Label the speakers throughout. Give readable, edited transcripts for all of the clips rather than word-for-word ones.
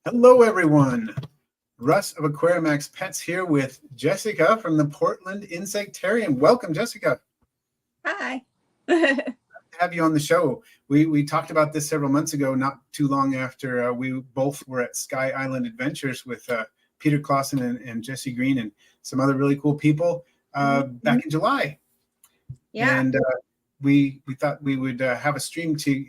Speaker 1: Hello, everyone. Russ of Aquariumax Pets here with Jessica from the Portland Insectarium. Welcome, Jessica.
Speaker 2: Hi.
Speaker 1: Have you on the show. We talked about this several months ago, not too long after we both were at Sky Island Adventures with Peter Clausen and Jesse Green and some other really cool people back in July.
Speaker 2: Yeah.
Speaker 1: And we thought we would have a stream to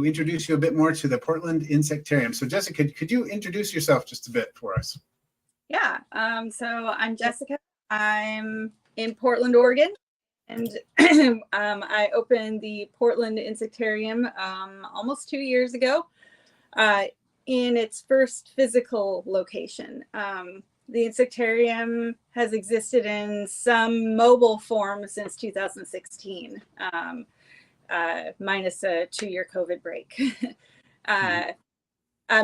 Speaker 1: introduce you a bit more to the Portland Insectarium. So Jessica, could you introduce yourself just a bit for us?
Speaker 2: Yeah. So I'm Jessica. I'm in Portland, Oregon. And I opened the Portland Insectarium almost 2 years ago in its first physical location. The Insectarium has existed in some mobile form since 2016. Minus a 2-year COVID break.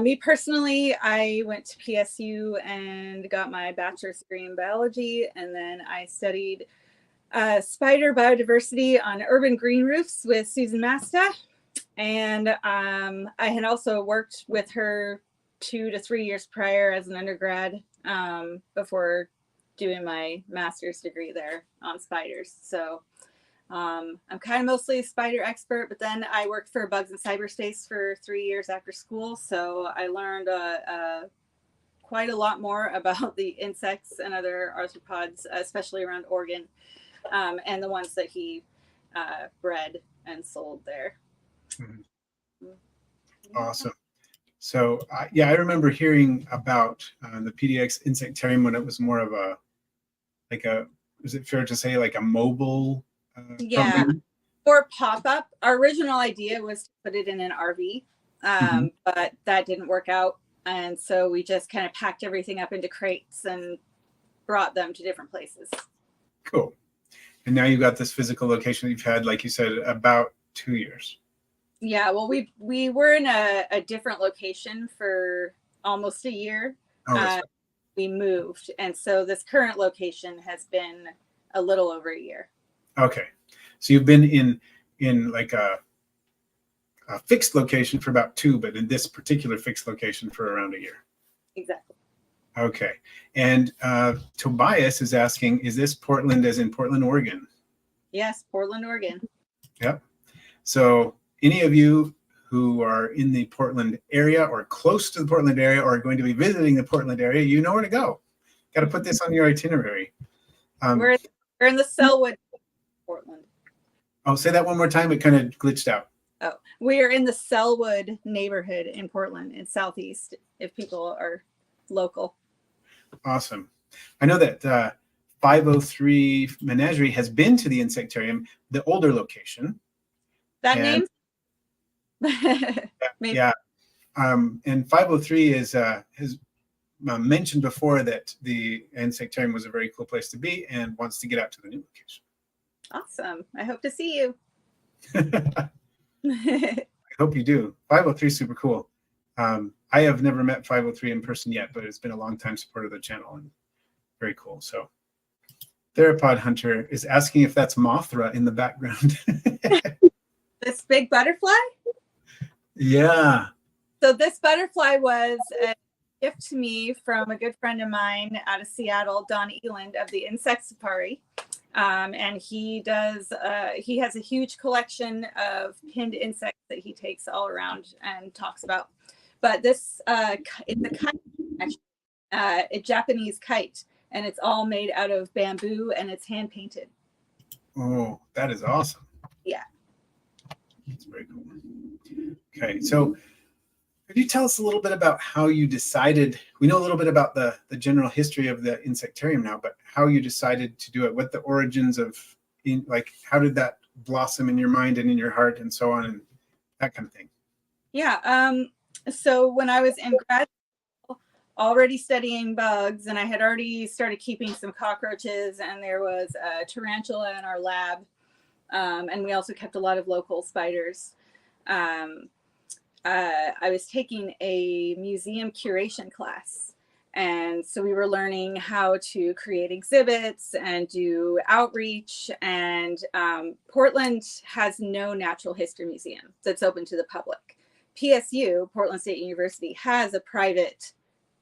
Speaker 2: Me personally, I went to PSU and got my bachelor's degree in biology, and then I studied spider biodiversity on urban green roofs with Susan Masta. And I had also worked with her 2 to 3 years prior as an undergrad before doing my master's degree there on spiders. So I'm kind of mostly a spider expert, but then I worked for Bugs in Cyberspace for 3 years after school. So I learned quite a lot more about the insects and other arthropods, especially around Oregon, and the ones that he bred and sold there.
Speaker 1: Awesome. So yeah, I remember hearing about the PDX Insectarium when it was more of a, is it fair to say like a mobile
Speaker 2: yeah, program? Or pop-up. Our original idea was to put it in an RV, but that didn't work out. And so we just kind of packed everything up into crates and brought them to different places.
Speaker 1: Cool. And now you've got this physical location that you've had, like you said, about 2 years.
Speaker 2: Yeah, well, we were in a different location for almost a year. Right. We moved. And so this current location has been a little over a year.
Speaker 1: Okay. So you've been in like a fixed location for about 2, but in this particular fixed location for around a year.
Speaker 2: Exactly.
Speaker 1: Okay. And Tobias is asking, is this Portland as in Portland, Oregon?
Speaker 2: Yes, Portland, Oregon.
Speaker 1: Yep. So any of you who are in the Portland area or close to the Portland area or are going to be visiting the Portland area, you know where to go. Got to put this on your itinerary.
Speaker 2: We're in the Selwood, Portland.
Speaker 1: I'll say that one more time. It kind of glitched out.
Speaker 2: Oh, we are in the Selwood neighborhood in Portland in Southeast, if people are local. Awesome.
Speaker 1: I know that 503 Menagerie has been to the Insectarium, the older location.
Speaker 2: That name?
Speaker 1: Yeah. And 503 has mentioned before that the Insectarium was a very cool place to be and wants to get out to the new location.
Speaker 2: Awesome. I hope to see you.
Speaker 1: I hope you do. 503 is super cool. I have never met 503 in person yet, but it's been a long time supporter of the channel and very cool. So Theropod Hunter is asking if that's Mothra in the background.
Speaker 2: This big butterfly?
Speaker 1: Yeah.
Speaker 2: So this butterfly was a gift to me from a good friend of mine out of Seattle, Don Eland of the Insect Safari. And he has a huge collection of pinned insects that he takes all around and talks about. But this it's a kite, actually, a Japanese kite, and it's all made out of bamboo and it's hand painted.
Speaker 1: Oh, that is awesome.
Speaker 2: Yeah.
Speaker 1: That's very cool. Okay, so could you tell us a little bit about how you decided? We know a little bit about the general history of the Insectarium now, but how you decided to do it, what the origins of, how did that blossom in your mind and in your heart and so on and that kind of thing?
Speaker 2: Yeah, so when I was in grad school, already studying bugs, and I had already started keeping some cockroaches, and there was a tarantula in our lab, and we also kept a lot of local spiders. I was taking a museum curation class. And so we were learning how to create exhibits and do outreach. And Portland has no natural history museum that's open to the public. PSU, Portland State University, has a private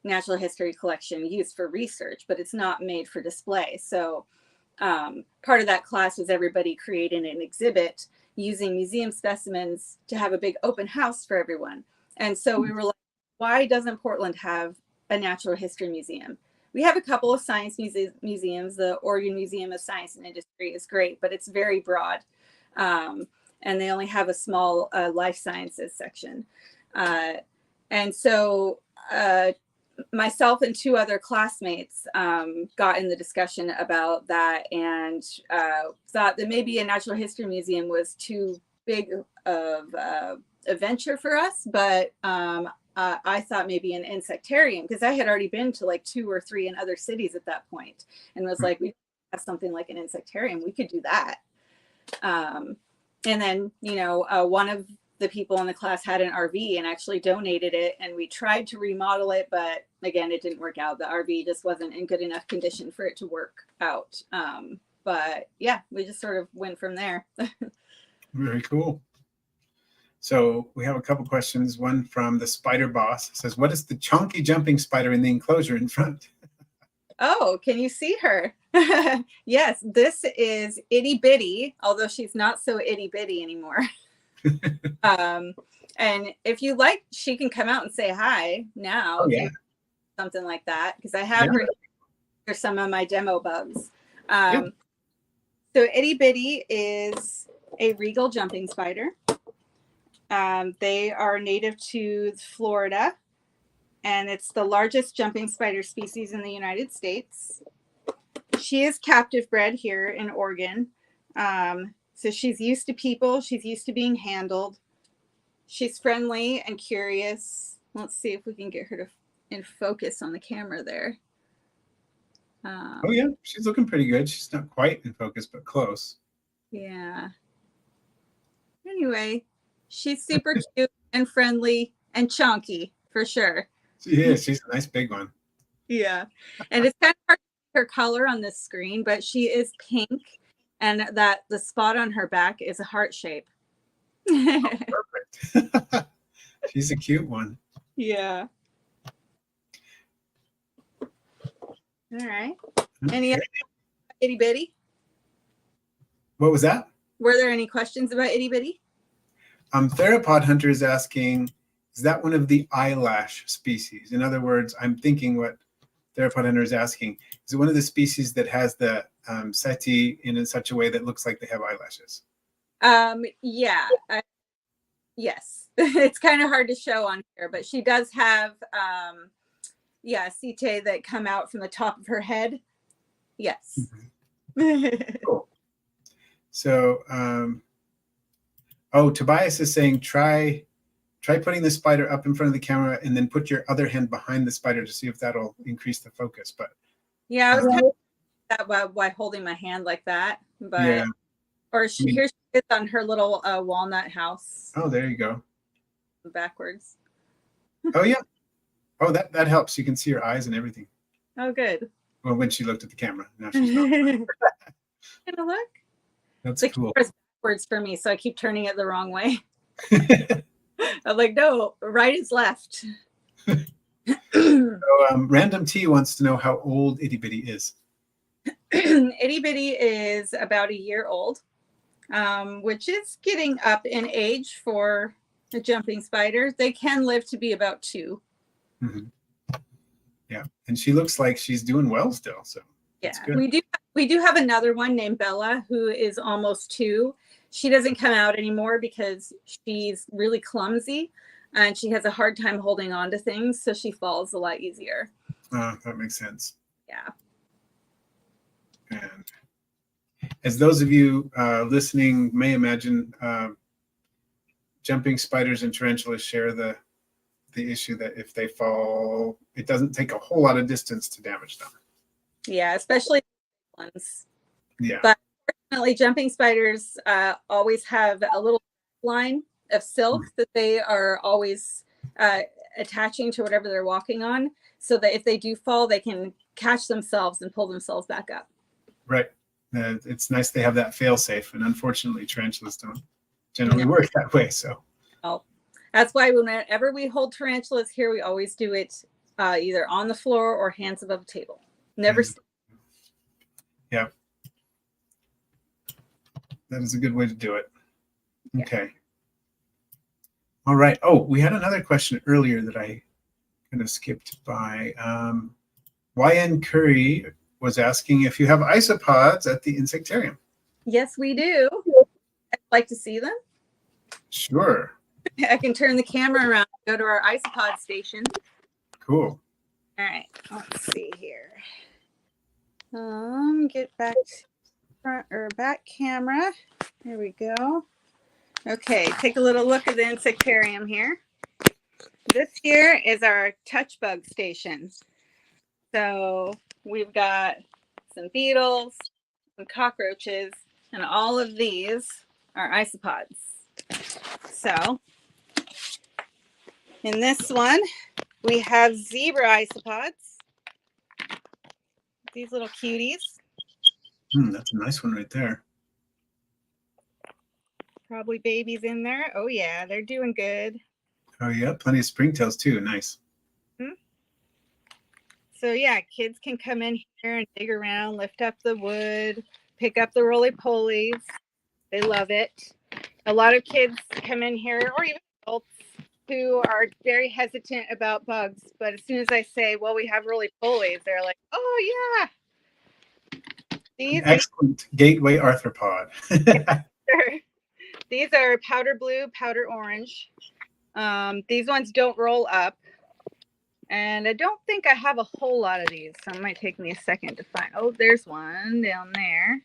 Speaker 2: natural history collection used for research, but it's not made for display. So part of that class was everybody creating an exhibit using museum specimens to have a big open house for everyone. And so we were like, why doesn't Portland have a natural history museum? We have a couple of science museums. The Oregon Museum of Science and Industry is great, but it's very broad. And they only have a small life sciences section. And so myself and two other classmates got in the discussion about that and thought that maybe a natural history museum was too big of a venture for us. But I thought maybe an insectarium, because I had already been to like 2 or 3 in other cities at that point, and was like, we have something like an insectarium, we could do that. And then, you know, one of the people in the class had an RV and actually donated it, and we tried to remodel it, but again, it didn't work out. The RV just wasn't in good enough condition for it to work out. But yeah, we just sort of went from there.
Speaker 1: Very cool. So we have a couple questions. One from the spider boss. It says, what is the chunky jumping spider in the enclosure in front?
Speaker 2: Oh, can you see her? Yes, this is Itty Bitty, although she's not so itty bitty anymore. And if you like, she can come out and say hi now.
Speaker 1: Oh, yeah.
Speaker 2: Something like that, because I have her for some of my demo bugs. So Itty Bitty is a regal jumping spider. They are native to Florida, and it's the largest jumping spider species in the United States. She is captive bred here in Oregon. So she's used to people. She's used to being handled. She's friendly and curious. Let's see if we can get her to in focus on the camera there.
Speaker 1: Oh yeah, she's looking pretty good. She's not quite in focus, but close.
Speaker 2: Yeah. Anyway, she's super cute and friendly and chunky for sure.
Speaker 1: She is. She's a nice big one.
Speaker 2: Yeah. And it's kind of hard to see her color on this screen, but she is pink, and that the spot on her back is a heart shape.
Speaker 1: Oh, perfect. She's a cute one.
Speaker 2: Yeah. All right. Any other Itty Bitty?
Speaker 1: What was that?
Speaker 2: Were there any questions about Itty Bitty?
Speaker 1: Theropod Hunter is asking, is that one of the eyelash species? In other words, I'm thinking what Theropod Hunter is asking, is it one of the species that has the setae in such a way that looks like they have eyelashes?
Speaker 2: Yeah. Yes. It's kind of hard to show on here, but she does have setae that come out from the top of her head. Yes.
Speaker 1: Mm-hmm. Cool. So Tobias is saying try putting the spider up in front of the camera and then put your other hand behind the spider to see if that'll increase the focus. But
Speaker 2: yeah, I was kind of that by holding my hand like that. But
Speaker 1: yeah.
Speaker 2: Or here she is on her little walnut house.
Speaker 1: Oh, there you go.
Speaker 2: Backwards.
Speaker 1: Oh yeah. Oh, that helps. You can see her eyes and everything.
Speaker 2: Oh, good.
Speaker 1: Well, when she looked at the camera. Now she's not.
Speaker 2: Can I look?
Speaker 1: That's
Speaker 2: the
Speaker 1: cool.
Speaker 2: Camera's backwards for me, so I keep turning it the wrong way. I'm like, no, right is left.
Speaker 1: So, Random T wants to know how old Itty Bitty is.
Speaker 2: Itty Bitty is about a year old, which is getting up in age for a jumping spider. They can live to be about 2.
Speaker 1: Mm-hmm. Yeah, and she looks like she's doing well still. So
Speaker 2: yeah, we do have another one named Bella who is almost 2. She doesn't come out anymore because she's really clumsy and she has a hard time holding on to things, so she falls a lot easier.
Speaker 1: That makes sense.
Speaker 2: Yeah.
Speaker 1: And as those of you listening may imagine, jumping spiders and tarantulas share the issue that if they fall, it doesn't take a whole lot of distance to damage them.
Speaker 2: Yeah, especially ones.
Speaker 1: Yeah.
Speaker 2: But fortunately, jumping spiders always have a little line of silk that they are always attaching to whatever they're walking on, so that if they do fall, they can catch themselves and pull themselves back up.
Speaker 1: Right. It's nice they have that fail safe, and unfortunately, tarantulas don't generally work that way. So.
Speaker 2: Oh, That's why whenever we hold tarantulas here, we always do it either on the floor or hands above the table. Never.
Speaker 1: Yeah. That is a good way to do it. Okay. All right. Oh, we had another question earlier that I kind of skipped by. YN Curry was asking if you have isopods at the Insectarium.
Speaker 2: Yes, we do. I'd like to see them.
Speaker 1: Sure.
Speaker 2: I can turn the camera around and go to our isopod station.
Speaker 1: Cool.
Speaker 2: All right, let's see here. Get back to front or back camera. There we go. Okay, take a little look at the Insectarium here. This here is our touch bug station. So we've got some beetles, some cockroaches, and all of these are isopods. So in this one, we have zebra isopods. These little cuties.
Speaker 1: That's a nice one right there.
Speaker 2: Probably babies in there. Oh yeah, they're doing good.
Speaker 1: Oh yeah, plenty of springtails too. Nice.
Speaker 2: So yeah, kids can come in here and dig around, lift up the wood, pick up the roly-polies. They love it. A lot of kids come in here, or even adults, who are very hesitant about bugs. But as soon as I say, well, we have roly-polies, they're like, oh yeah.
Speaker 1: Excellent gateway arthropod.
Speaker 2: These are powder blue, powder orange. These ones don't roll up. And I don't think I have a whole lot of these, so it might take me a second to find. Oh, there's one down there.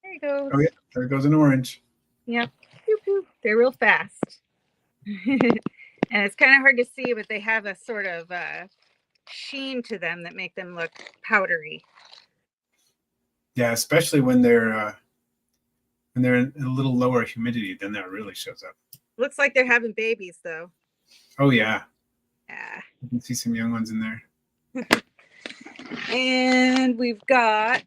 Speaker 2: There you go.
Speaker 1: Oh yeah, there goes an orange.
Speaker 2: Yep. Pew, pew. They're real fast. And it's kind of hard to see, but they have a sort of sheen to them that make them look powdery.
Speaker 1: Yeah, especially when they're in a little lower humidity, then that really shows up.
Speaker 2: Looks like they're having babies, though.
Speaker 1: Oh yeah.
Speaker 2: Yeah.
Speaker 1: You can see some young ones in there.
Speaker 2: And we've got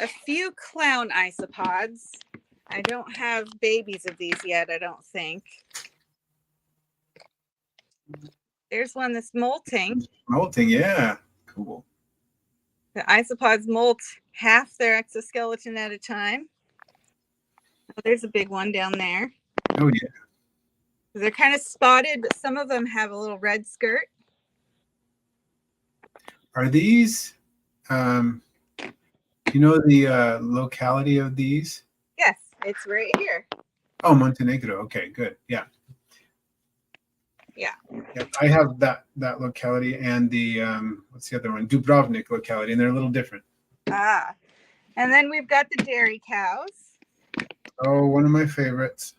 Speaker 2: a few clown isopods. I don't have babies of these yet, I don't think. There's one that's molting.
Speaker 1: Molting, yeah. Cool.
Speaker 2: The isopods molt half their exoskeleton at a time. Oh, there's a big one down there.
Speaker 1: Oh yeah.
Speaker 2: They're kind of spotted, but some of them have a little red skirt.
Speaker 1: Are these, you know the locality of these?
Speaker 2: Yes, it's right here.
Speaker 1: Oh, Montenegro. Okay, good. Yeah.
Speaker 2: Yeah.
Speaker 1: Yep. I have that locality and the what's the other one? Dubrovnik locality, and they're a little different.
Speaker 2: Ah, and then we've got the dairy cows.
Speaker 1: Oh, one of my favorites.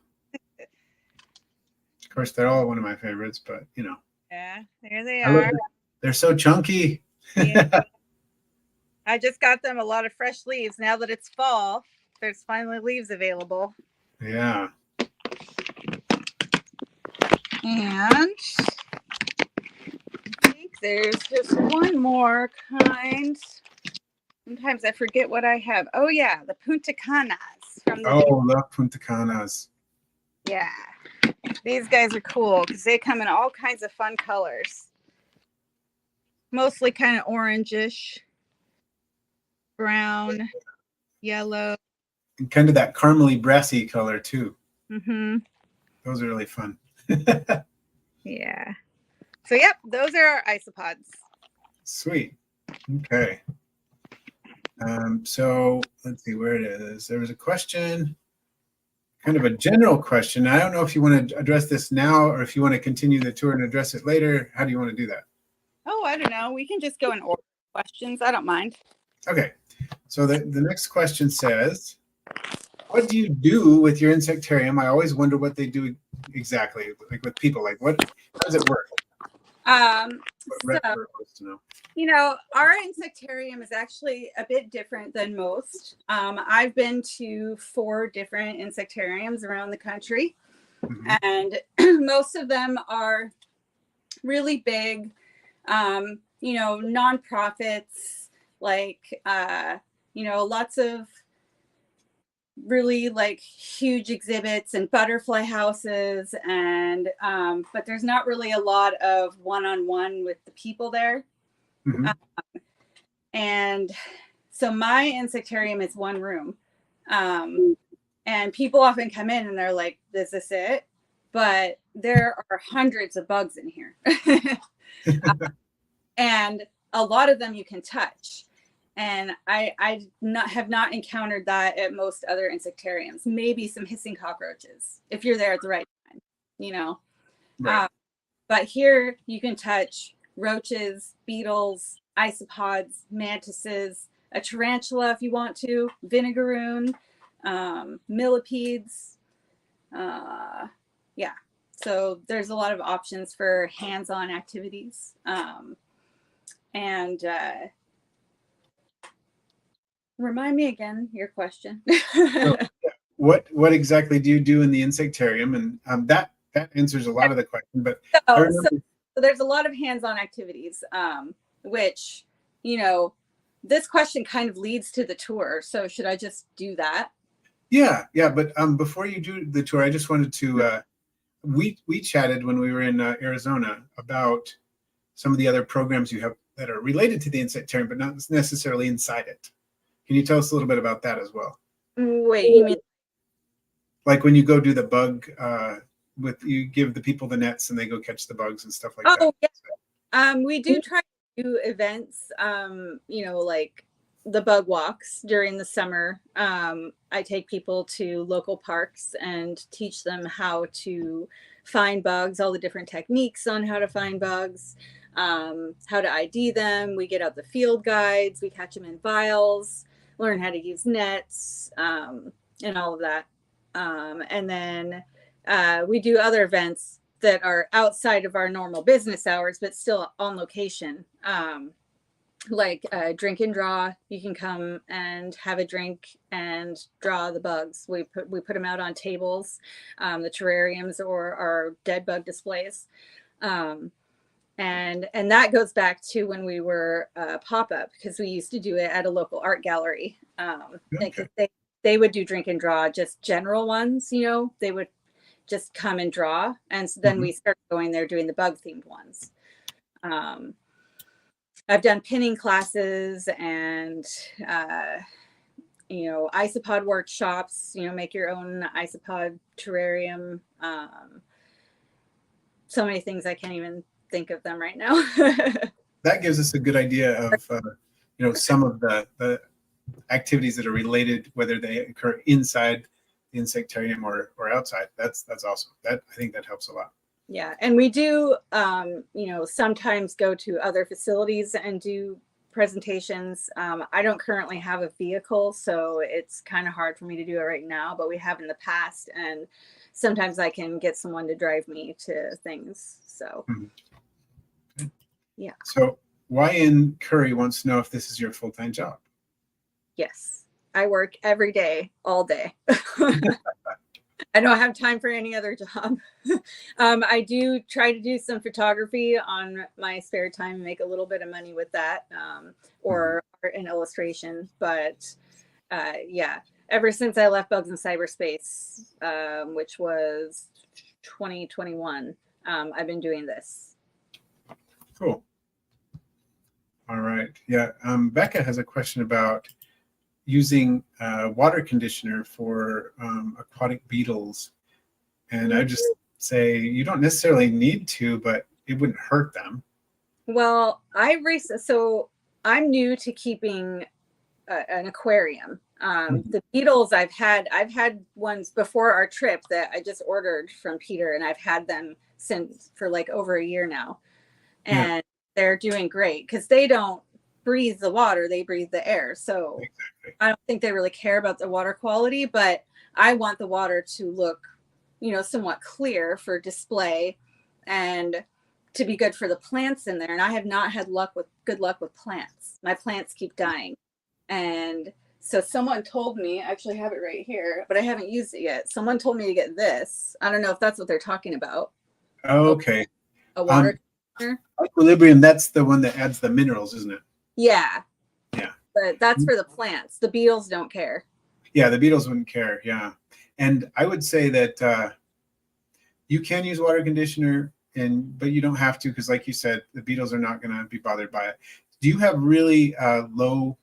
Speaker 1: Of course, they're all one of my favorites, but you know.
Speaker 2: Yeah, there they are.
Speaker 1: They're so chunky.
Speaker 2: Yeah. I just got them a lot of fresh leaves. Now that it's fall, there's finally leaves available.
Speaker 1: Yeah.
Speaker 2: And I think there's just one more kind. Sometimes I forget what I have. Oh yeah, the Punta Canas from the.
Speaker 1: Oh, love Punta Canas.
Speaker 2: Yeah, these guys are cool because they come in all kinds of fun colors. Mostly kind of orangish, brown, yellow.
Speaker 1: And kind of that caramely brassy color too.
Speaker 2: Mm-hmm.
Speaker 1: Those are really fun.
Speaker 2: Yeah. So yep, those are our isopods.
Speaker 1: Sweet. Okay. So let's see where it is. There was a question, kind of a general question. I don't know if you want to address this now or if you want to continue the tour and address it later. How do you want to do that?
Speaker 2: Oh, I don't know. We can just go in order of questions. I don't mind.
Speaker 1: Okay. So the next question says, what do you do with your insectarium? I always wonder what they do exactly, like with people. Like how does it work?
Speaker 2: You know, our insectarium is actually a bit different than most. I've been to 4 different insectariums around the country, and most of them are really big, you know, nonprofits, like, you know, lots of really like huge exhibits and butterfly houses, and but there's not really a lot of one-on-one with the people there.
Speaker 1: Mhm.
Speaker 2: And so my insectarium is one room. And people often come in and they're like, is this it? But there are hundreds of bugs in here. And a lot of them you can touch. And I have not encountered that at most other insectariums. Maybe some hissing cockroaches if you're there at the right time, you know.
Speaker 1: Right.
Speaker 2: But here you can touch roaches, beetles, isopods, mantises, a tarantula if you want to, vinegaroon, millipedes. Yeah, so there's a lot of options for hands-on activities. And remind me again your question.
Speaker 1: So, what exactly do you do in the insectarium? And that answers a lot of the question. But I remember.
Speaker 2: So there's a lot of hands-on activities, which, you know, this question kind of leads to the tour. So should I just do that?
Speaker 1: Yeah. But before you do the tour, I just wanted to. We chatted when we were in Arizona about some of the other programs you have that are related to the insectarium, but not necessarily inside it. Can you tell us a little bit about that as well?
Speaker 2: Wait, you mean
Speaker 1: like when you go do the bug with you give the people the nets and they go catch the bugs and stuff like that?
Speaker 2: Oh, yeah. We do try to do events, you know, like the bug walks during the summer. I take people to local parks and teach them how to find bugs, all the different techniques on how to find bugs, how to ID them. We get out the field guides, we catch them in vials, learn how to use nets, and all of that. And then we do other events that are outside of our normal business hours, but still on location. Like drink and draw. You can come and have a drink and draw the bugs. We put them out on tables, the terrariums or our dead bug displays. And that goes back to when we were pop-up, because we used to do it at a local art gallery.
Speaker 1: Okay.
Speaker 2: They would do drink and draw, just general ones, you know, they would just come and draw. And so then we started going there doing the bug themed ones. I've done pinning classes and, you know, isopod workshops, you know, make your own isopod terrarium. So many things I can't even think of them right now.
Speaker 1: That gives us a good idea of, you know, some of the activities that are related, whether they occur inside the insectarium or outside. That's awesome. I think that helps a lot.
Speaker 2: Yeah, and we do, you know, sometimes go to other facilities and do presentations. I don't currently have a vehicle, so it's kind of hard for me to do it right now, but we have in the past, and sometimes I can get someone to drive me to things. So, yeah.
Speaker 1: So YN Curry wants to know if this is your full-time job.
Speaker 2: Yes, I work every day, all day. I don't have time for any other job. I do try to do some photography on my spare time and make a little bit of money with that, or art and illustration. But yeah, ever since I left Bugs in Cyberspace, which was 2021, I've been doing this.
Speaker 1: Cool. All right. Yeah. Becca has a question about using water conditioner for aquatic beetles. And I just say you don't necessarily need to, but it wouldn't hurt them.
Speaker 2: Well, so I'm new to keeping an aquarium. The beetles I've had ones before our trip that I just ordered from Peter, and I've had them since for like over a year now. And they're doing great because they don't breathe the water, they breathe the air. So exactly. I don't think they really care about the water quality, but I want the water to look, you know, somewhat clear for display and to be good for the plants in there. And I have not had good luck with plants. My plants keep dying. And so someone told me, I actually have it right here, but I haven't used it yet. Someone told me to get this. I don't know if that's what they're talking about.
Speaker 1: Okay.
Speaker 2: A water conditioner.
Speaker 1: Equilibrium, that's the one that adds the minerals, isn't it?
Speaker 2: Yeah.
Speaker 1: Yeah.
Speaker 2: But that's for the plants. The beetles don't care.
Speaker 1: Yeah, the beetles wouldn't care. Yeah. And I would say that you can use water conditioner, but you don't have to, because like you said, the beetles are not going to be bothered by it. Do you have really low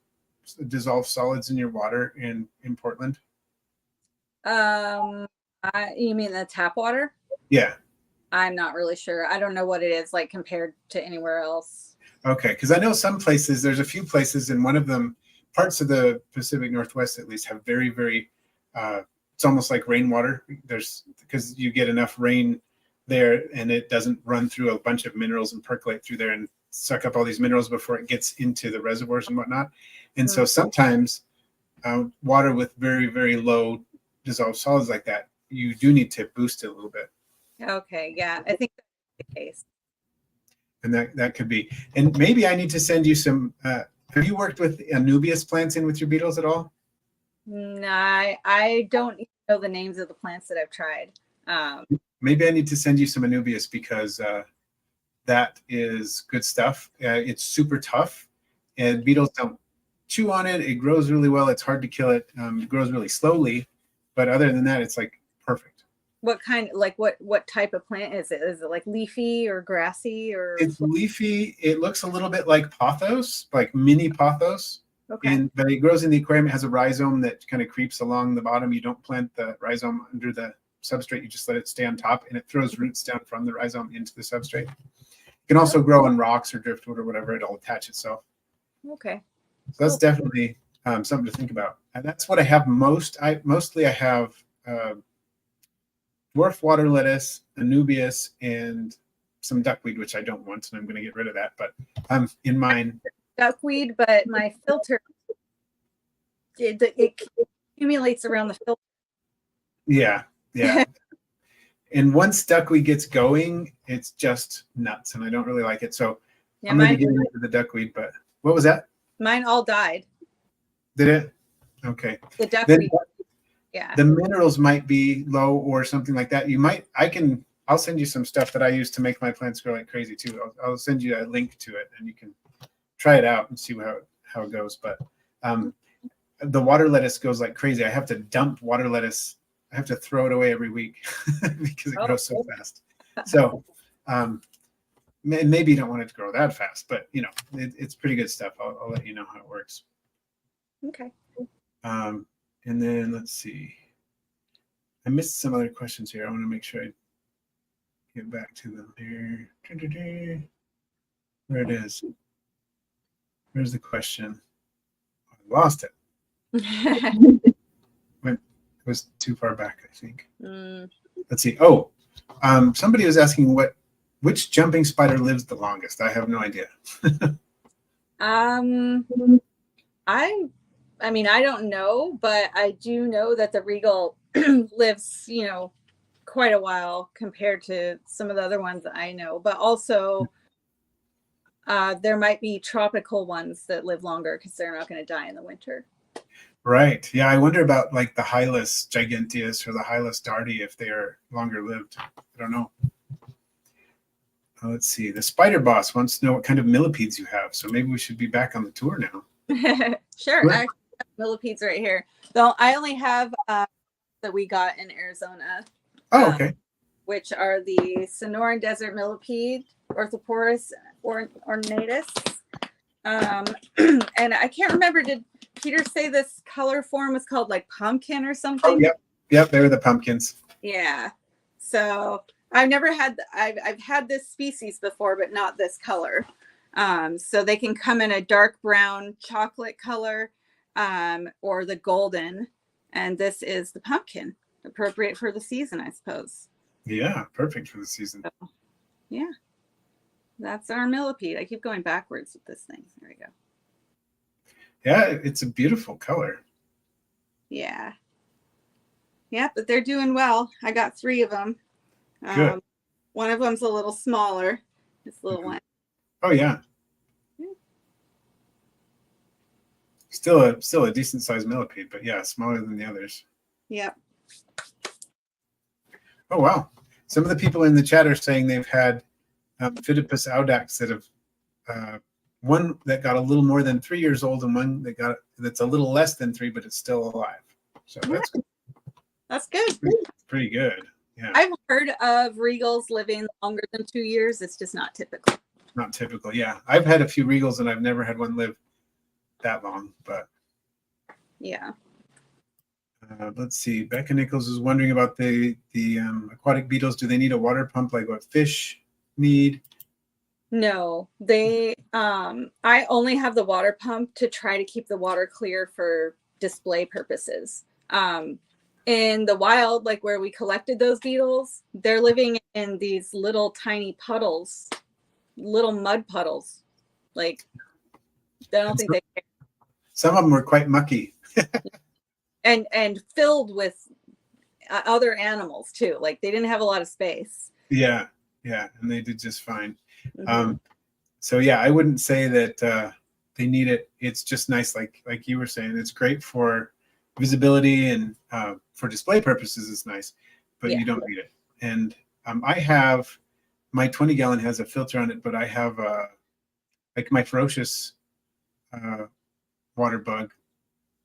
Speaker 1: dissolved solids in your water in Portland?
Speaker 2: You mean the tap water?
Speaker 1: Yeah.
Speaker 2: I'm not really sure. I don't know what it is like compared to anywhere else.
Speaker 1: Okay, because I know some places, there's a few places, and one of them, parts of the Pacific Northwest at least, have very, very, it's almost like rainwater. Because you get enough rain there and it doesn't run through a bunch of minerals and percolate through there and suck up all these minerals before it gets into the reservoirs and whatnot. And so sometimes water with very, very low dissolved solids like that, you do need to boost it a little bit.
Speaker 2: Okay, yeah, I think that's the case.
Speaker 1: And that could be. And maybe I need to send you some, have you worked with Anubias plants in with your beetles at all?
Speaker 2: No, I don't know the names of the plants that I've tried.
Speaker 1: Maybe I need to send you some Anubias, because that is good stuff. It's super tough, and beetles don't chew on it. It grows really well. It's hard to kill it. It grows really slowly, but other than that, it's like perfect.
Speaker 2: What kind, like what type of plant is it? Is it like leafy or grassy or?
Speaker 1: It's leafy. It looks a little bit like pothos, like mini pothos.
Speaker 2: Okay.
Speaker 1: But it grows in the aquarium. It has a rhizome that kind of creeps along the bottom. You don't plant the rhizome under the substrate. You just let it stay on top, and it throws roots down from the rhizome into the substrate. It can also grow in rocks or driftwood or whatever. It'll attach itself.
Speaker 2: Okay.
Speaker 1: So that's definitely something to think about. And that's what I have most. Mostly I have dwarf water lettuce, Anubias, and some duckweed, which I don't want, and I'm going to get rid of that. But in mine,
Speaker 2: duckweed, but my filter it accumulates around the filter.
Speaker 1: Yeah. And once duckweed gets going, it's just nuts, and I don't really like it. So
Speaker 2: Yeah,
Speaker 1: I'm going to get into the duckweed. But what was that?
Speaker 2: Mine all died.
Speaker 1: Did it? Okay.
Speaker 2: The duckweed. Yeah.
Speaker 1: The minerals might be low or something like that. I'll send you some stuff that I use to make my plants grow like crazy too. I'll send you a link to it, and you can try it out and see how it goes. But the water lettuce goes like crazy. I have to dump water lettuce. I have to throw it away every week because it grows so fast. So maybe you don't want it to grow that fast, but it's pretty good stuff. I'll let you know how it works.
Speaker 2: Okay.
Speaker 1: And then let's see. I missed some other questions here. I want to make sure I get back to them here. Where it is. Where's the question? I lost it. It was too far back, I think. Let's see. Oh, somebody was asking which jumping spider lives the longest. I have no idea.
Speaker 2: I mean, I don't know, but I do know that the regal lives, quite a while compared to some of the other ones that I know. But also, there might be tropical ones that live longer because they're not going to die in the winter.
Speaker 1: Right. Yeah, I wonder about like the Hylas giganteus or the Hylas darty, if they are longer lived. I don't know. Let's see. The spider boss wants to know what kind of millipedes you have. So maybe we should be back on the tour now.
Speaker 2: Sure. I have millipedes right here. Though I only have that we got in Arizona.
Speaker 1: Oh, okay.
Speaker 2: Which are the Sonoran desert millipede, Orthoporus ornatus. And I can't remember, did Peter say this color form was called like pumpkin or something?
Speaker 1: Oh, yep, they were the pumpkins.
Speaker 2: Yeah. So I've had this species before, but not this color. So they can come in a dark brown chocolate color, or the golden, and this is the pumpkin, appropriate for the season, I suppose.
Speaker 1: Yeah, perfect for the season.
Speaker 2: So, yeah, that's our millipede. I keep going backwards with this thing. There we go.
Speaker 1: Yeah, it's a beautiful color.
Speaker 2: Yeah. Yeah, but they're doing well. I got 3 of them.
Speaker 1: Good.
Speaker 2: One of them's a little smaller. This little one.
Speaker 1: Oh yeah. Still a decent sized millipede, but yeah, smaller than the others.
Speaker 2: Yep.
Speaker 1: Oh wow. Some of the people in the chat are saying they've had Phidippus audax that have one that got a little more than 3 years old, and one that's a little less than 3, but it's still alive. So that's
Speaker 2: That's good.
Speaker 1: pretty good. Yeah.
Speaker 2: I've heard of Regals living longer than 2 years. It's just not typical.
Speaker 1: Not typical. Yeah. I've had a few Regals and I've never had one live that long, but
Speaker 2: Yeah.
Speaker 1: let's see. Becca Nichols is wondering about the aquatic beetles. Do they need a water pump like what fish need?
Speaker 2: No, they I only have the water pump to try to keep the water clear for display purposes. In the wild, like where we collected those beetles, they're living in these little tiny puddles, little mud puddles. Like I don't think they care.
Speaker 1: Some of them were quite mucky.
Speaker 2: And filled with other animals too. Like they didn't have a lot of space.
Speaker 1: Yeah, and they did just fine.
Speaker 2: Mm-hmm.
Speaker 1: So yeah, I wouldn't say that they need it. It's just nice, like you were saying. It's great for visibility and for display purposes. It's nice, but you don't need it. And I have my 20-gallon has a filter on it, but I have like my ferocious water bug,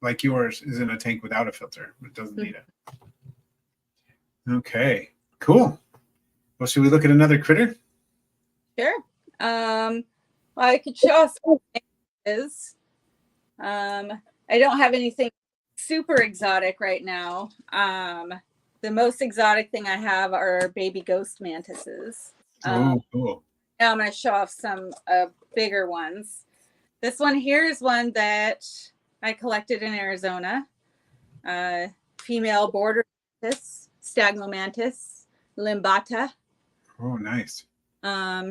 Speaker 1: like yours, is in a tank without a filter. It doesn't need it. Okay, cool. Well, should we look at another critter?
Speaker 2: Sure. Well, I could show us what it is. I don't have anything super exotic right now. The most exotic thing I have are baby ghost mantises.
Speaker 1: Oh, cool.
Speaker 2: Now I'm going to show off some bigger ones. This one here is one that I collected in Arizona. Female border mantis, stagnomantis limbata.
Speaker 1: Oh, nice.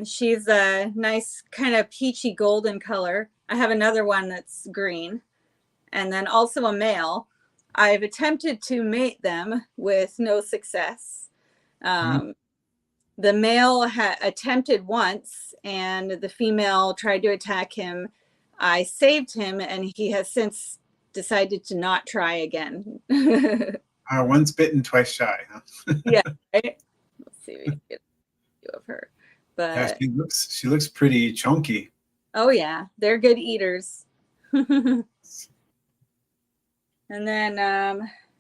Speaker 2: She's a nice kind of peachy golden color. I have another one that's green, and then also a male. I've attempted to mate them with no success. The male attempted once, and the female tried to attack him. I saved him, and he has since decided to not try again.
Speaker 1: Once bitten, twice shy, huh?
Speaker 2: Yeah, right? Let's see if we can get a view of her. But
Speaker 1: yeah, she looks pretty chunky.
Speaker 2: oh yeah, they're good eaters. And then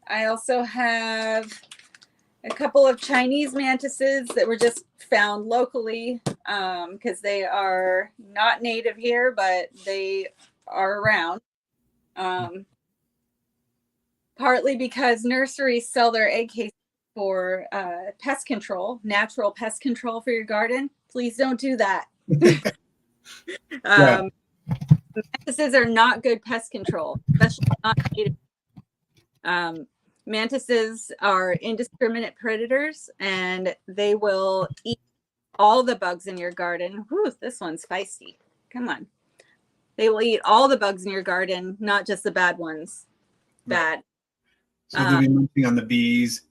Speaker 2: I also have a couple of Chinese mantises that were just found locally because they are not native here, but they are around. Partly because nurseries sell their egg cases for pest control, natural pest control for your garden. Please don't do that. Mantises are not good pest control, especially not native. Mantises are indiscriminate predators, and they will eat all the bugs in your garden. Whew, this one's feisty. Come on. They will eat all the bugs in your garden, not just the bad ones. Bad.
Speaker 1: So they'll be munching on the bees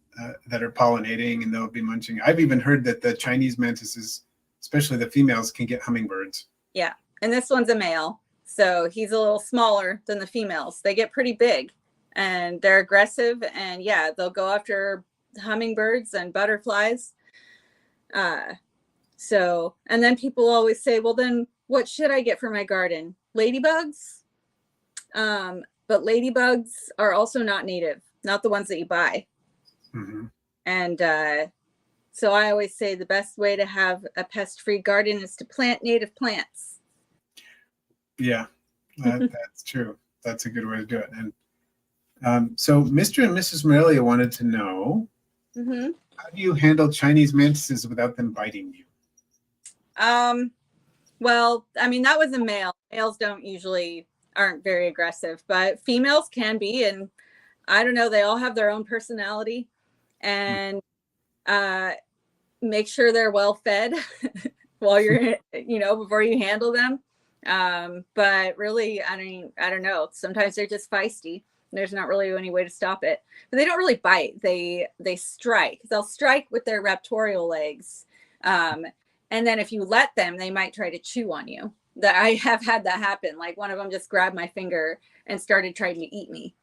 Speaker 1: that are pollinating, and they'll be munching. I've even heard that the Chinese mantises, especially the females, can get hummingbirds.
Speaker 2: Yeah, and this one's a male, so he's a little smaller than the females. They get pretty big, and they're aggressive, and yeah, they'll go after hummingbirds and butterflies. So, and then people always say, well, then what should I get for my garden? Ladybugs? But ladybugs are also not native, not the ones that you buy.
Speaker 1: Mm-hmm.
Speaker 2: And so I always say the best way to have a pest-free garden is to plant native plants.
Speaker 1: Yeah, that's true. That's a good way to do it. And so Mr. and Mrs. Morelia wanted to know, how do you handle Chinese mantises without them biting you?
Speaker 2: Well, I mean, that was a male. Males aren't very aggressive, but females can be. And I don't know, they all have their own personality. And make sure they're well fed while you're, before you handle them. But really, I don't know. Sometimes they're just feisty. There's not really any way to stop it. But they don't really bite. They strike. They'll strike with their raptorial legs. And then if you let them, they might try to chew on you. That I have had that happen. Like one of them just grabbed my finger and started trying to eat me.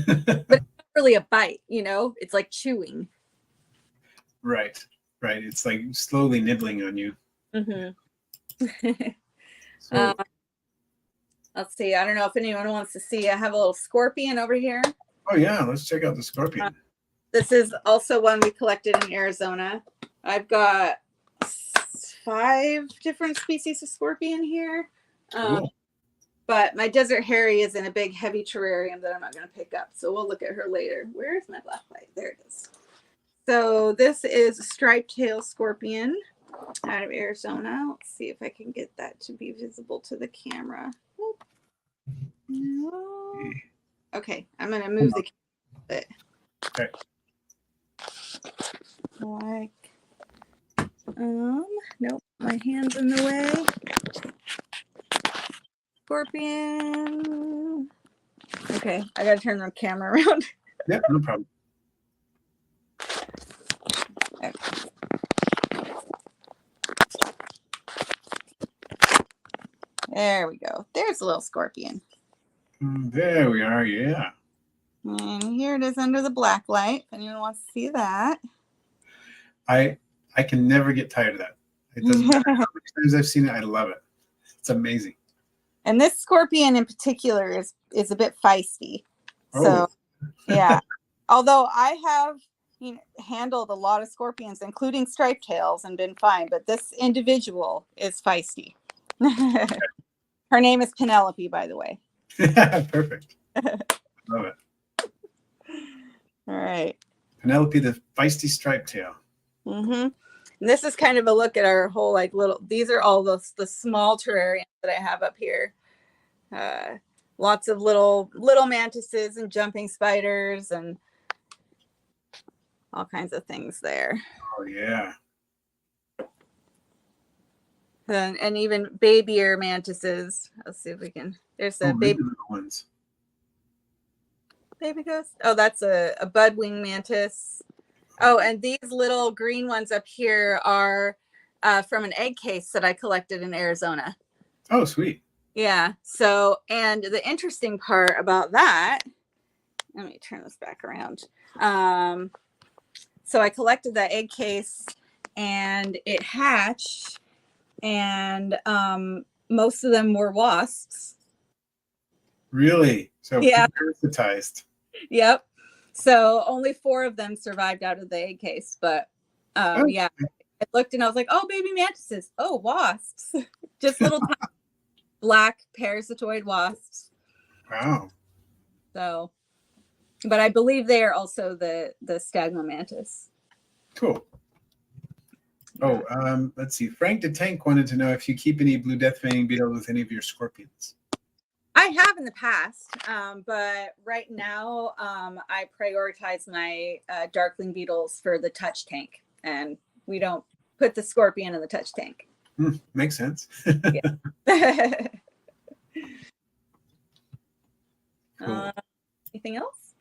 Speaker 2: But it's not really a bite, it's like chewing.
Speaker 1: Right. It's like slowly nibbling on you.
Speaker 2: So, let's see. I don't know if anyone wants to see. I have a little scorpion over here.
Speaker 1: Oh yeah, let's check out the scorpion.
Speaker 2: This is also one we collected in Arizona. I've got 5 different species of scorpion here.
Speaker 1: Cool.
Speaker 2: But my desert hairy is in a big heavy terrarium that I'm not going to pick up. So we'll look at her later. Where's my black light? There it is. So this is a striped tail scorpion out of Arizona. Let's see if I can get that to be visible to the camera. No. Okay, I'm going to move the camera a bit.
Speaker 1: Okay.
Speaker 2: Nope, my hand's in the way. Scorpion. Okay, I gotta turn the camera around.
Speaker 1: Yeah, no problem.
Speaker 2: Okay. There we go. There's a little scorpion.
Speaker 1: There we are. Yeah.
Speaker 2: And here it is under the black light. If anyone wants to see that.
Speaker 1: I can never get tired of that. It doesn't matter how many times I've seen it. I love it. It's amazing.
Speaker 2: And this scorpion in particular is a bit feisty. So, yeah. Although I have handled a lot of scorpions, including striped tails, and been fine, but this individual is feisty. Her name is Penelope, by the way.
Speaker 1: Perfect. Love it.
Speaker 2: All right.
Speaker 1: Penelope, the feisty striped tail.
Speaker 2: Mm-hmm. And this is kind of a look at our whole these are all the small terrariums that I have up here. Lots of little mantises and jumping spiders and all kinds of things there.
Speaker 1: Oh yeah.
Speaker 2: And even babyer mantises. Let's see if we can. There's a baby
Speaker 1: little ones.
Speaker 2: Baby ghost. Oh, that's a budwing mantis. Oh, and these little green ones up here are from an egg case that I collected in Arizona.
Speaker 1: Oh, sweet.
Speaker 2: Yeah. So, and the interesting part about that, let me turn this back around. So I collected that egg case and it hatched, and most of them were wasps.
Speaker 1: Really? So
Speaker 2: yeah.
Speaker 1: Parasitized.
Speaker 2: Yep. So only 4 of them survived out of the egg case, but yeah, I looked and I was like, oh, baby mantises. Oh, wasps. Just little black parasitoid wasps.
Speaker 1: Wow.
Speaker 2: So, but I believe they are also the stagma mantis.
Speaker 1: Cool. Oh, let's see. Frank the Tank wanted to know if you keep any blue death veining beetles with any of your scorpions.
Speaker 2: I have in the past, but right now I prioritize my darkling beetles for the touch tank, and we don't put the scorpion in the touch tank.
Speaker 1: Makes sense. Cool.
Speaker 2: Anything else?